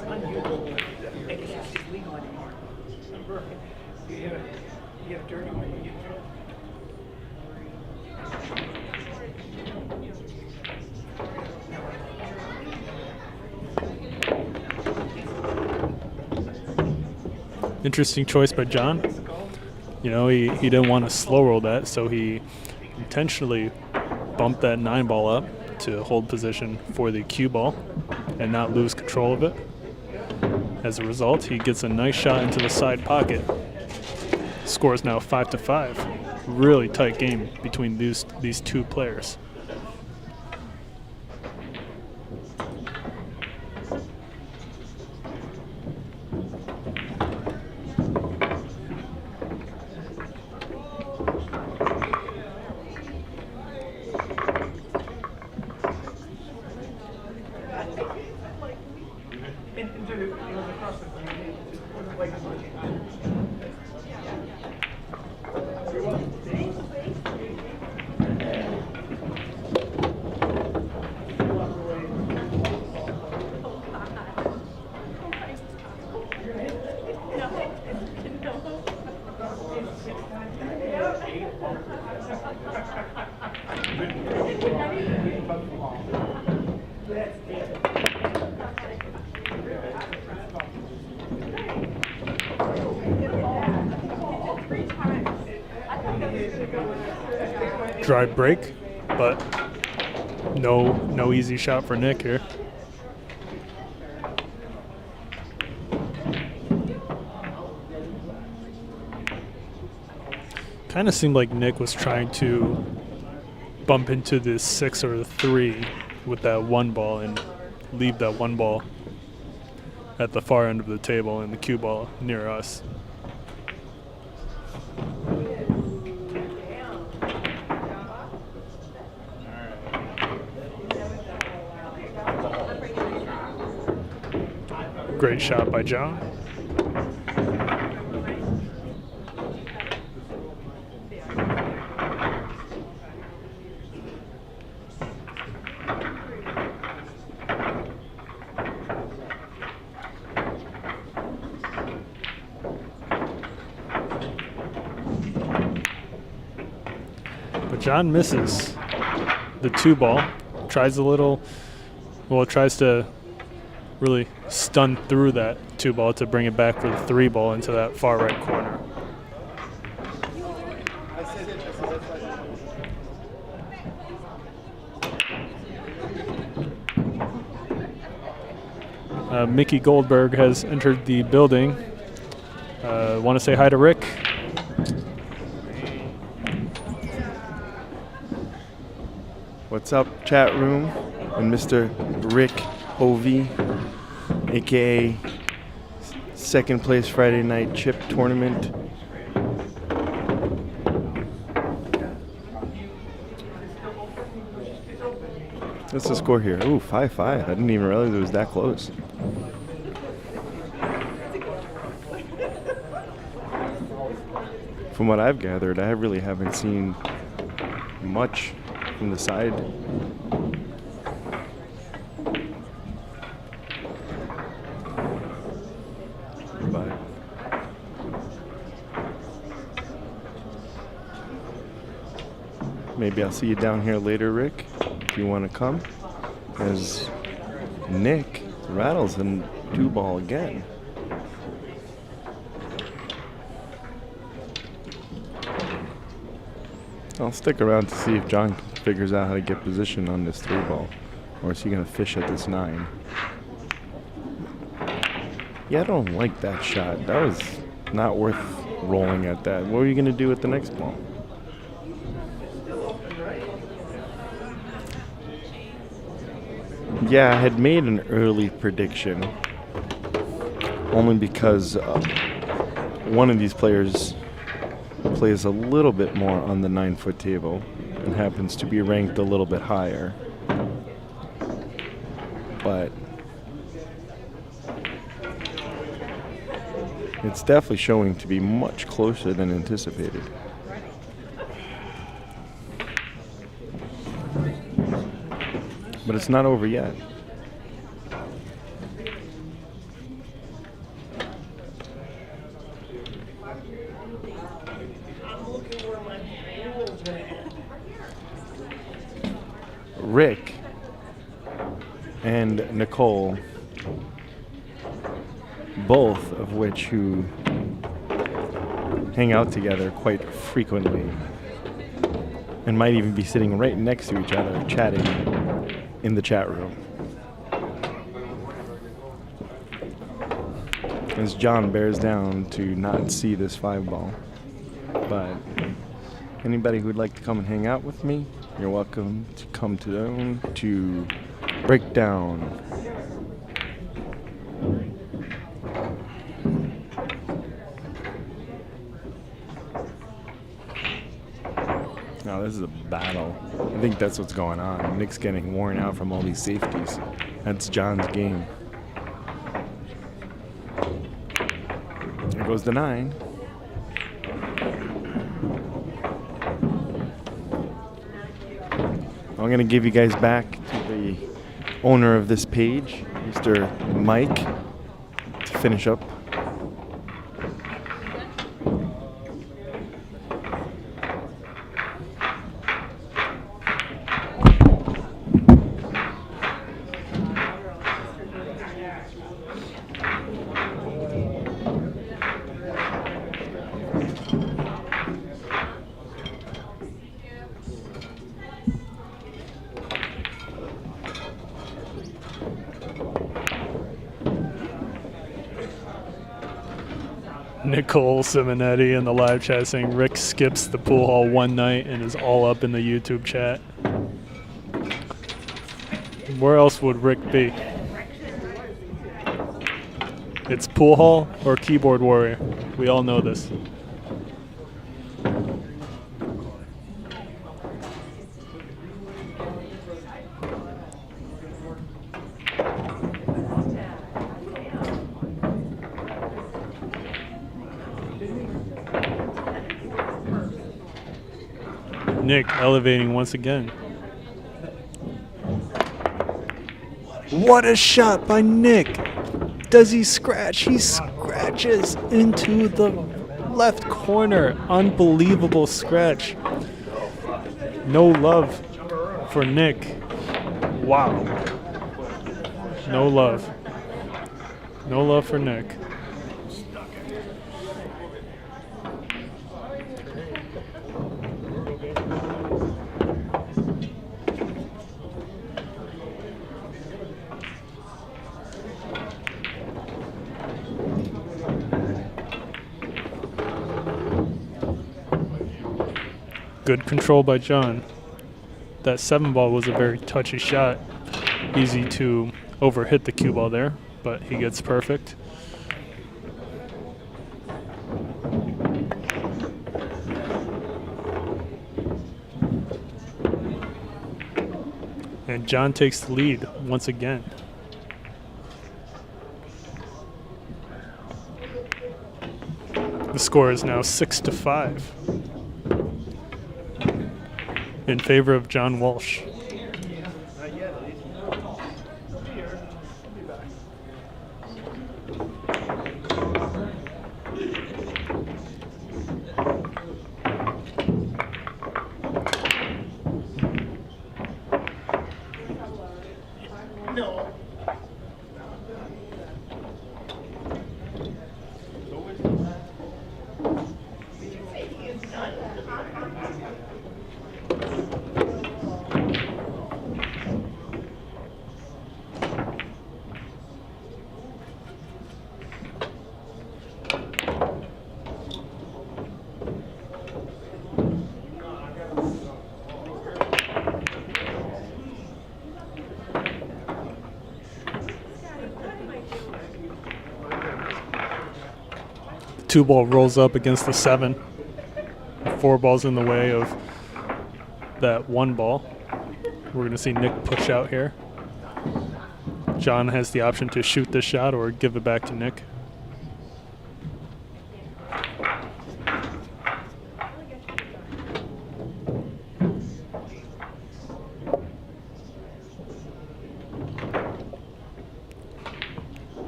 Interesting choice by John. You know, he didn't want to slow roll that, so he intentionally bumped that 9-ball up to hold position for the cue ball and not lose control of it. As a result, he gets a nice shot into the side pocket. Score is now 5-5. Really tight game between these two players. Drive break, but no easy shot for Nick here. Kind of seemed like Nick was trying to bump into the 6 or the 3 with that 1-ball and leave that 1-ball at the far end of the table and the cue ball near us. Great shot by John. But John misses the 2-ball. Tries to really stun through that 2-ball to bring it back for the 3-ball into that far right corner. Mickey Goldberg has entered the building. Want to say hi to Rick? What's up, chat room? And Mr. Rick Hovey, aka second place Friday night chip tournament. What's the score here? Ooh, 5-5. I didn't even realize it was that close. From what I've gathered, I really haven't seen much from the side. But maybe I'll see you down here later, Rick, if you want to come. As Nick rattles in 2-ball again. I'll stick around to see if John figures out how to get position on this 3-ball. Or is he going to fish at this 9? Yeah, I don't like that shot. That was not worth rolling at that. What are you going to do with the next ball? Yeah, I had made an early prediction. Only because one of these players plays a little bit more on the 9-foot table and happens to be ranked a little bit higher. But it's definitely showing to be much closer than anticipated. But it's not over yet. Rick and Nicole, both of which who hang out together quite frequently and might even be sitting right next to each other chatting in the chat room. As John bears down to not see this 5-ball. But anybody who'd like to come and hang out with me, you're welcome to come to Breakdown. Oh, this is a battle. I think that's what's going on. Nick's getting worn out from all these safeties. That's John's game. There goes the 9. I'm going to give you guys back to the owner of this page, Mr. Mike, to finish up. Nicole Simonetti in the live chat saying Rick skips the pool hall one night and is all up in the YouTube chat. Where else would Rick be? It's pool hall or keyboard warrior. We all know this. Nick elevating once again. What a shot by Nick! Does he scratch? He scratches into the left corner. Unbelievable scratch. No love for Nick. Wow. No love. No love for Nick. Good control by John. That 7 ball was a very touchy shot. Easy to overhit the cue ball there, but he gets perfect. And John takes the lead once again. The score is now 6-5 in favor of John Walsh. Two ball rolls up against the 7. 4 balls in the way of that 1 ball. We're going to see Nick push out here. John has the option to shoot this shot or give it back to Nick.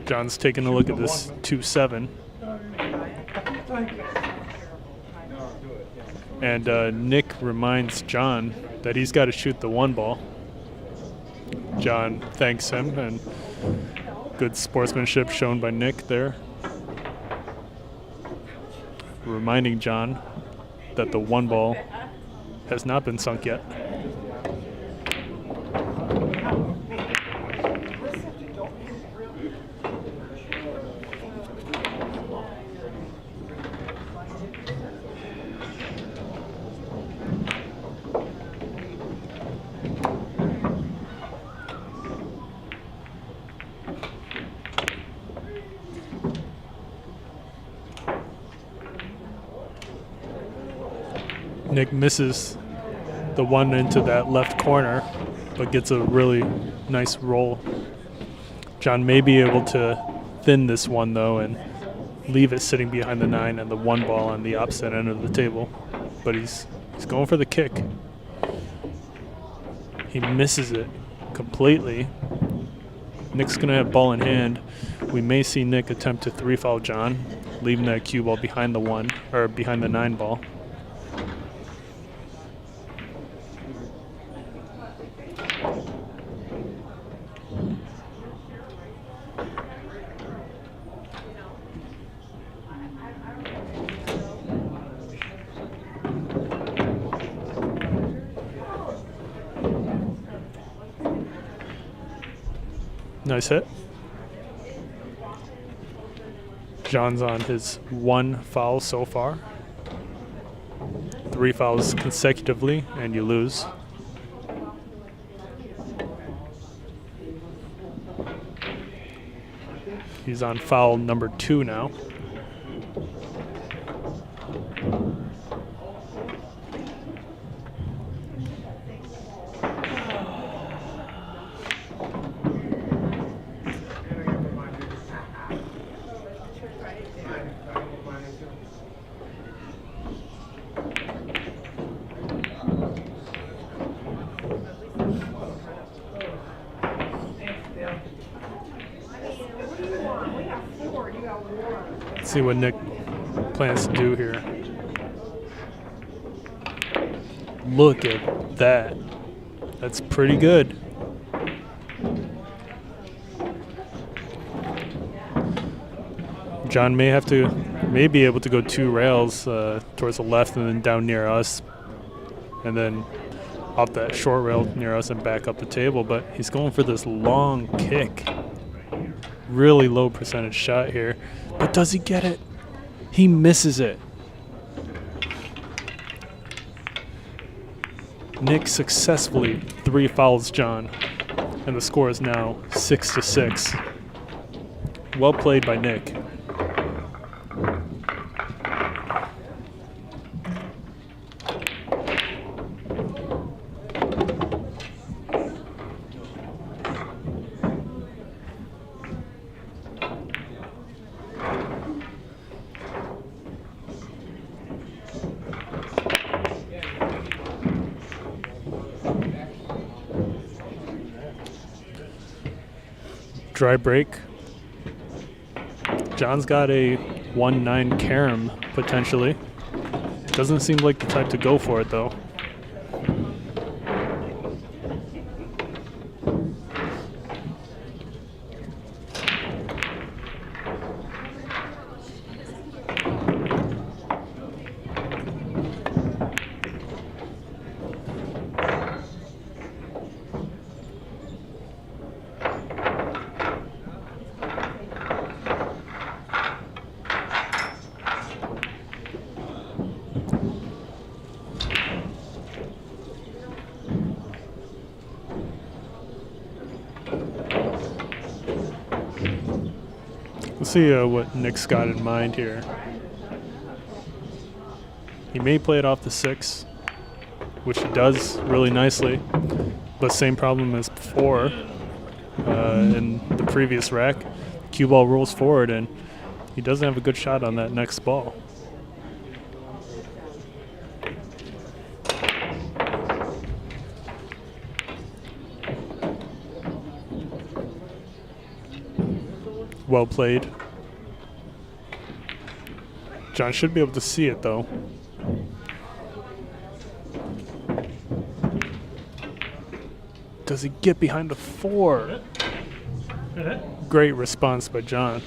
John's taking a look at this 2-7. And Nick reminds John that he's got to shoot the 1 ball. John thanks him, and good sportsmanship shown by Nick there. Reminding John that the 1 ball has not been sunk yet. Nick misses the 1 into that left corner, but gets a really nice roll. John may be able to thin this 1 though and leave it sitting behind the 9 and the 1 ball on the opposite end of the table. But he's going for the kick. He misses it completely. Nick's gonna have ball in hand. We may see Nick attempt to 3-foul John, leaving that cue ball behind the 1 or behind the 9 ball. Nice hit. John's on his 1 foul so far. 3 fouls consecutively, and you lose. He's on foul number 2 now. See what Nick plans to do here. Look at that. That's pretty good. John may be able to go 2 rails towards the left and then down near us, and then off that short rail near us and back up the table, but he's going for this long kick. Really low percentage shot here. But does he get it? He misses it. Nick successfully 3 fouls John, and the score is now 6-6. Well played by Nick. Dry break. John's got a 1-9 carom potentially. Doesn't seem like the type to go for it though. Let's see what Nick's got in mind here. He may play it off the 6, which he does really nicely, but same problem as before in the previous rack. Cue ball rolls forward and he doesn't have a good shot on that next ball. Well played. John should be able to see it though. Does he get behind the 4? Great response by John.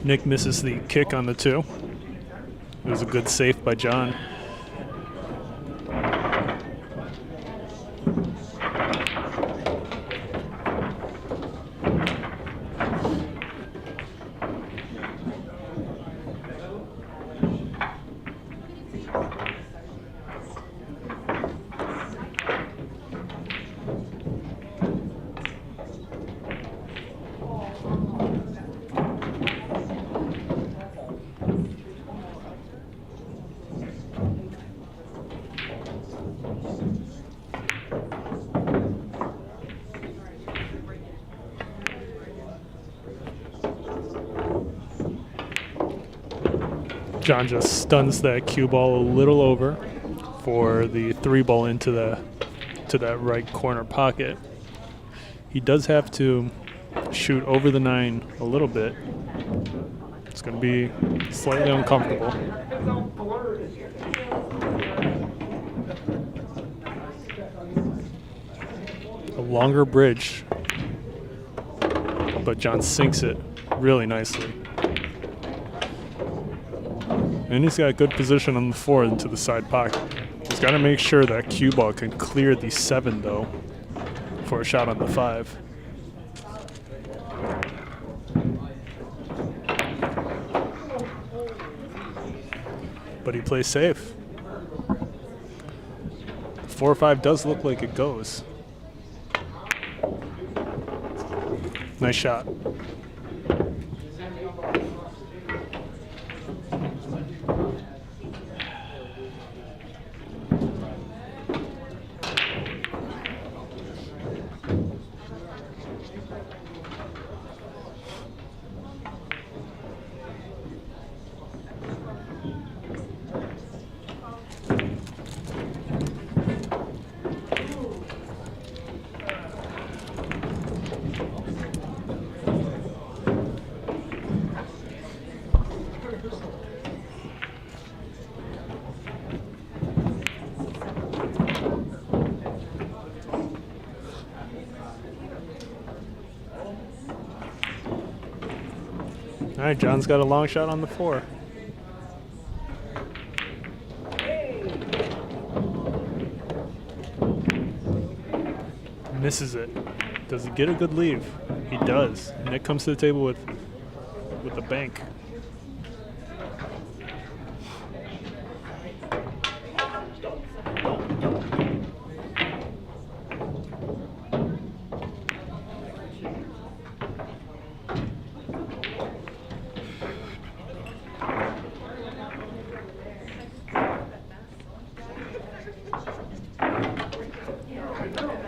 Nick misses the kick on the 2. It was a good save by John. John just stuns that cue ball a little over for the 3 ball into that right corner pocket. He does have to shoot over the 9 a little bit. It's going to be slightly uncomfortable. A longer bridge, but John sinks it really nicely. And he's got good position on the 4 into the side pocket. He's got to make sure that cue ball can clear the 7 though for a shot on the 5. But he plays safe. 4-5 does look like it goes. Nice shot. All right, John's got a long shot on the 4. Misses it. Does he get a good leave? He does. Nick comes to the table with a bank.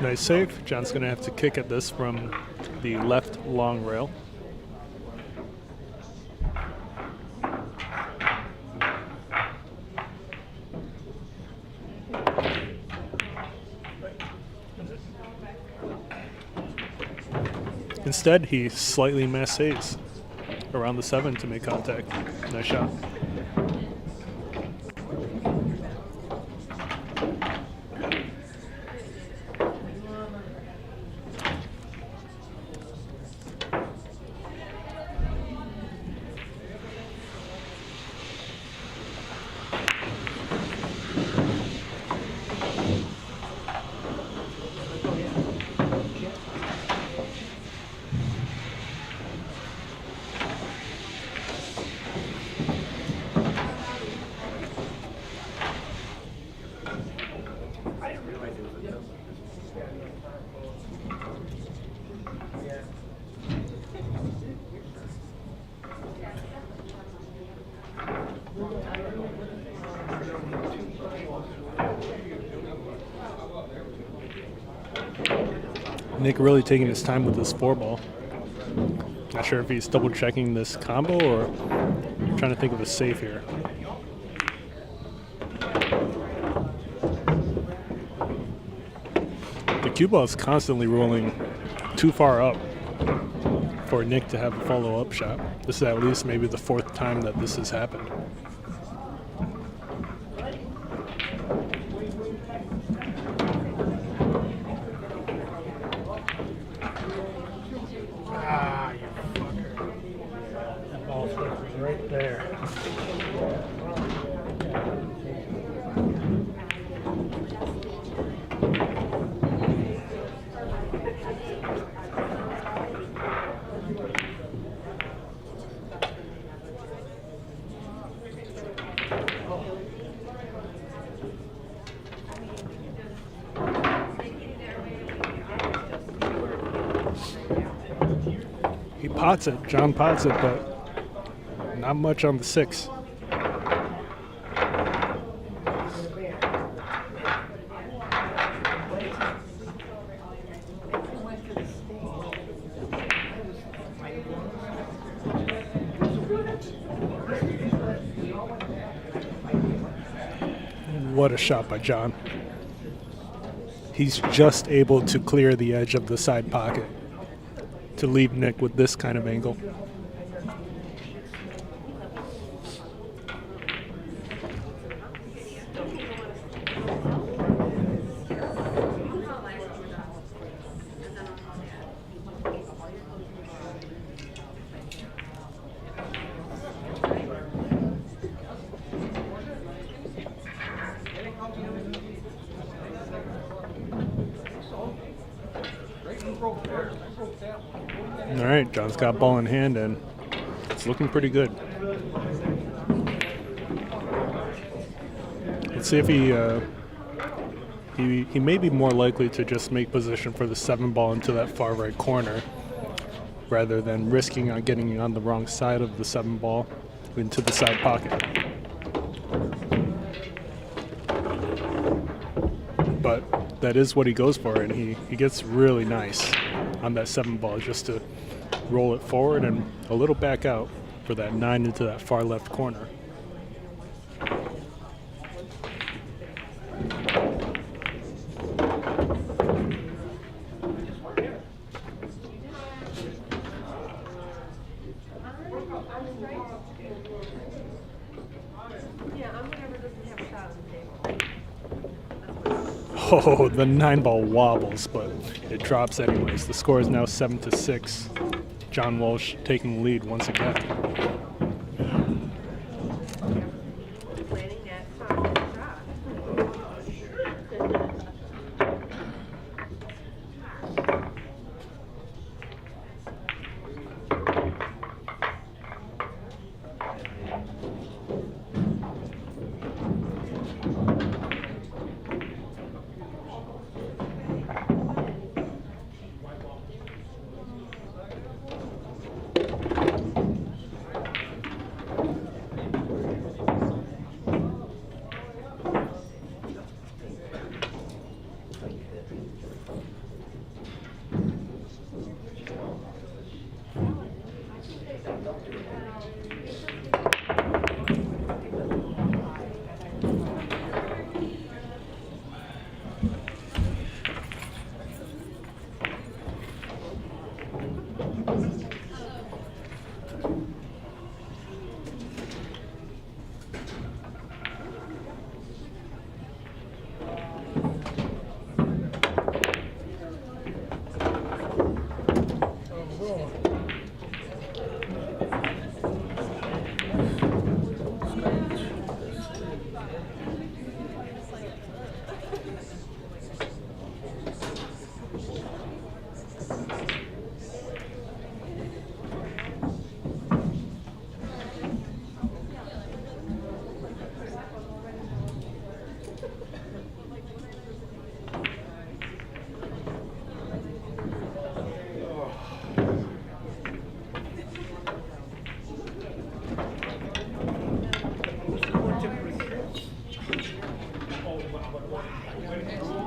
Nice save. John's going to have to kick at this from the left long rail. Instead, he slightly massays around the 7 to make contact. Nice shot. Nick really taking his time with this 4-ball. Not sure if he's double checking this combo or trying to think of a save here. The cue ball is constantly rolling too far up for Nick to have a follow-up shot. This is at least maybe the 4th time that this has happened. Pots it, John pots it, but not much on the 6. What a shot by John. He's just able to clear the edge of the side pocket to leave Nick with this kind of angle. All right, John's got ball in hand, and it's looking pretty good. Let's see if he may be more likely to just make position for the 7 ball into that far right corner rather than risking on getting on the wrong side of the 7 ball into the side pocket. But that is what he goes for, and he gets really nice on that 7 ball just to roll it forward and a little back out for that 9 into that far left corner. Oh, the 9 ball wobbles, but it drops anyways. The score is now 7-6. John Walsh taking the lead once again.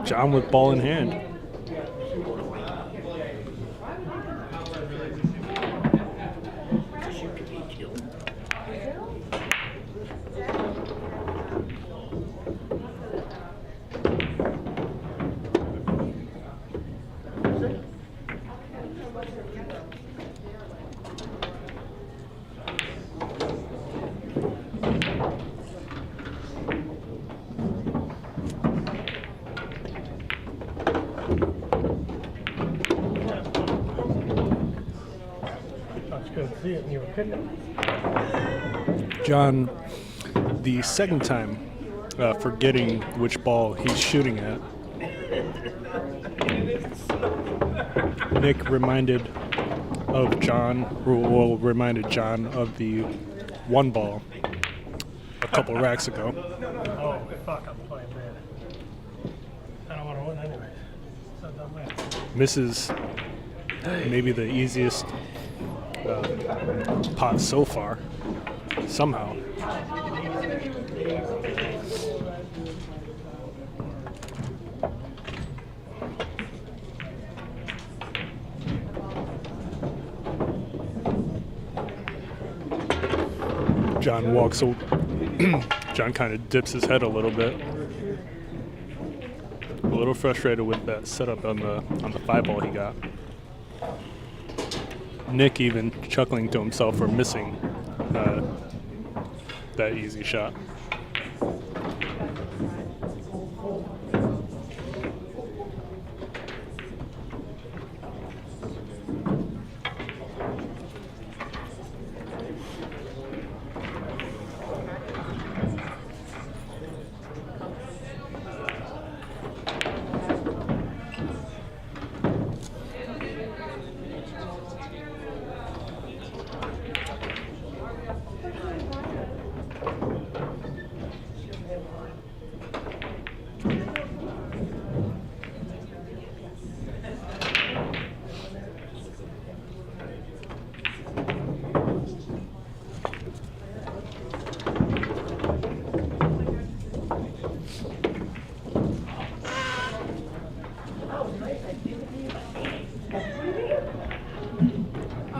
John with ball in hand. John, the second time, forgetting which ball he's shooting at. Nick reminded John of the one ball a couple racks ago. Oh, fuck, I'm playing bad. I don't want to win anyway. So don't win. Misses maybe the easiest pot so far, somehow. John walks over. John kind of dips his head a little bit. A little frustrated with that setup on the 5 ball he got. Nick even chuckling to himself for missing that easy shot.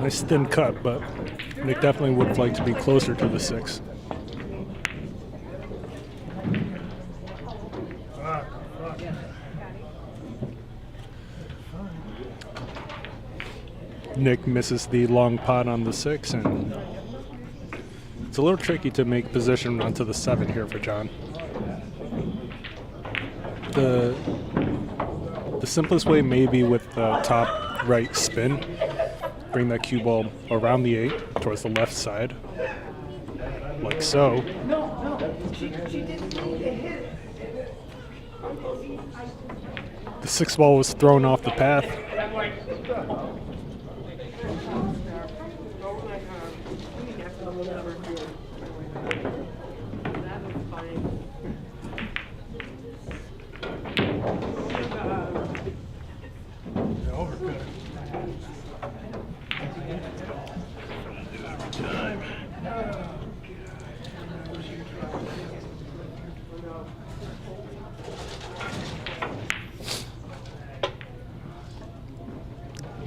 Nice thin cut, but Nick definitely would have liked to be closer to the 6. Nick misses the long pot on the 6, and it's a little tricky to make position onto the 7 here for John. The simplest way maybe with the top right spin, bring that cue ball around the 8 towards the left side, like so. The 6 ball was thrown off the path.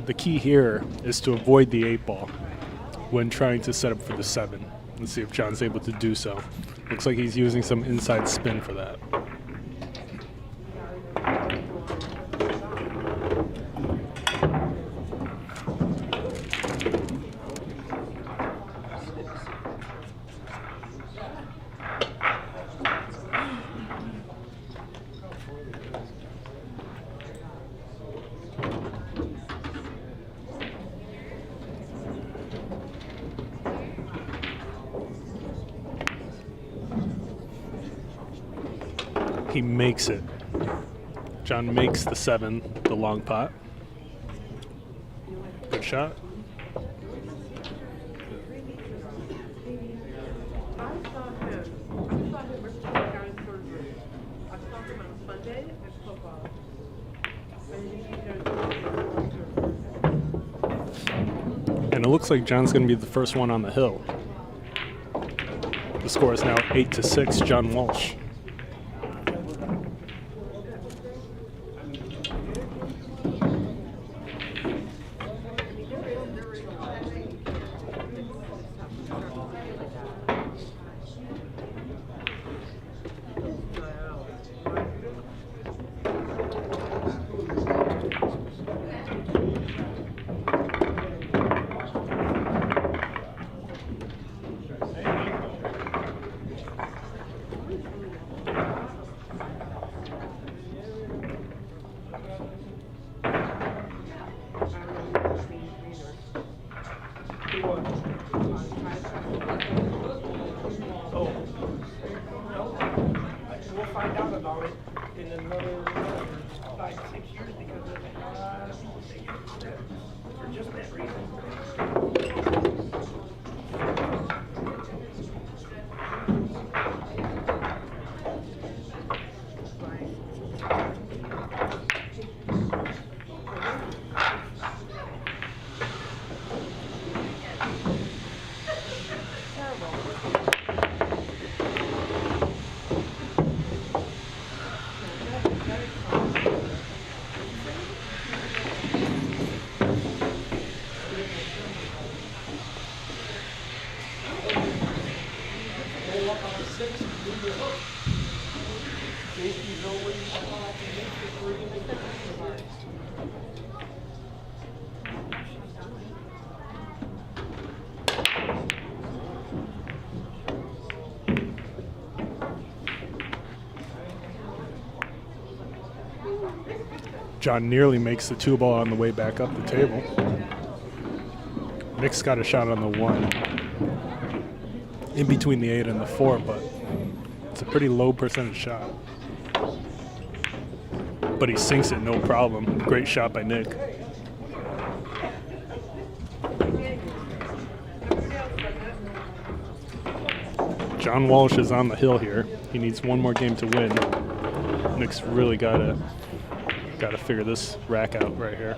The key here is to avoid the 8 ball when trying to set up for the 7. Let's see if John's able to do so. Looks like he's using some inside spin for that. He makes it. John makes the 7, the long pot. Good shot. And it looks like John's going to be the first one on the hill. The score is now 8-6, John Walsh. John nearly makes the 2 ball on the way back up the table. Nick's got a shot on the 1 in between the 8 and the 4, but it's a pretty low percentage shot. But he sinks it no problem. Great shot by Nick. John Walsh is on the hill here. He needs one more game to win. Nick's really gotta figure this rack out right here.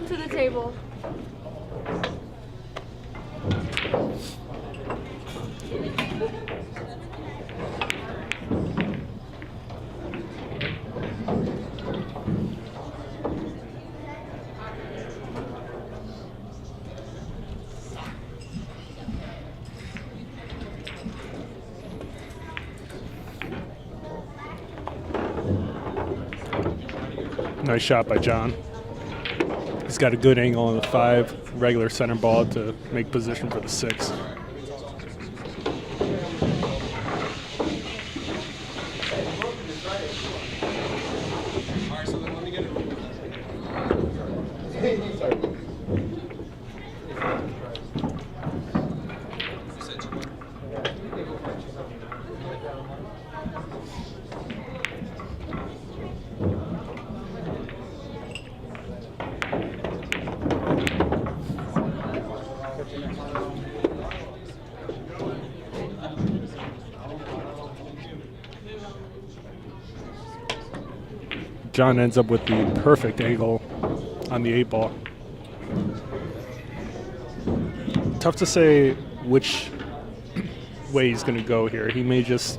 To the table. Nice shot by John. He's got a good angle on the 5, regular center ball to make position for the 6. John ends up with the perfect angle on the 8 ball. Tough to say which way he's going to go here. He may just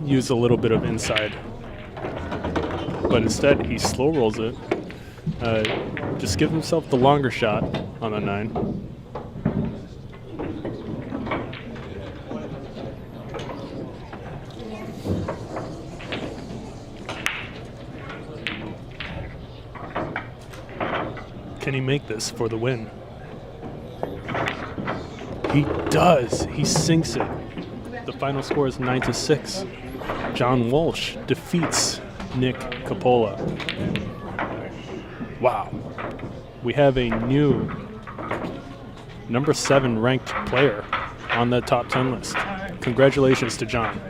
use a little bit of inside, but instead he slow rolls it. Just give himself the longer shot on the 9. Can he make this for the win? He does. He sinks it. The final score is 9-6. John Walsh defeats Nick Coppola. Wow. We have a new number 7 ranked player on the top 10 list. Congratulations to John.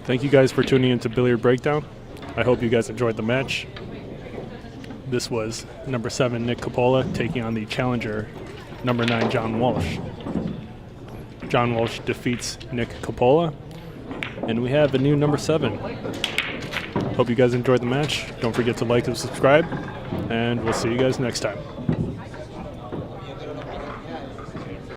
Thank you guys for tuning into Billiard Breakdown. I hope you guys enjoyed the match. This was number 7 Nick Coppola taking on the challenger number 9 John Walsh. John Walsh defeats Nick Coppola, and we have a new number 7. Hope you guys enjoyed the match. Don't forget to like and subscribe, and we'll see you guys next time.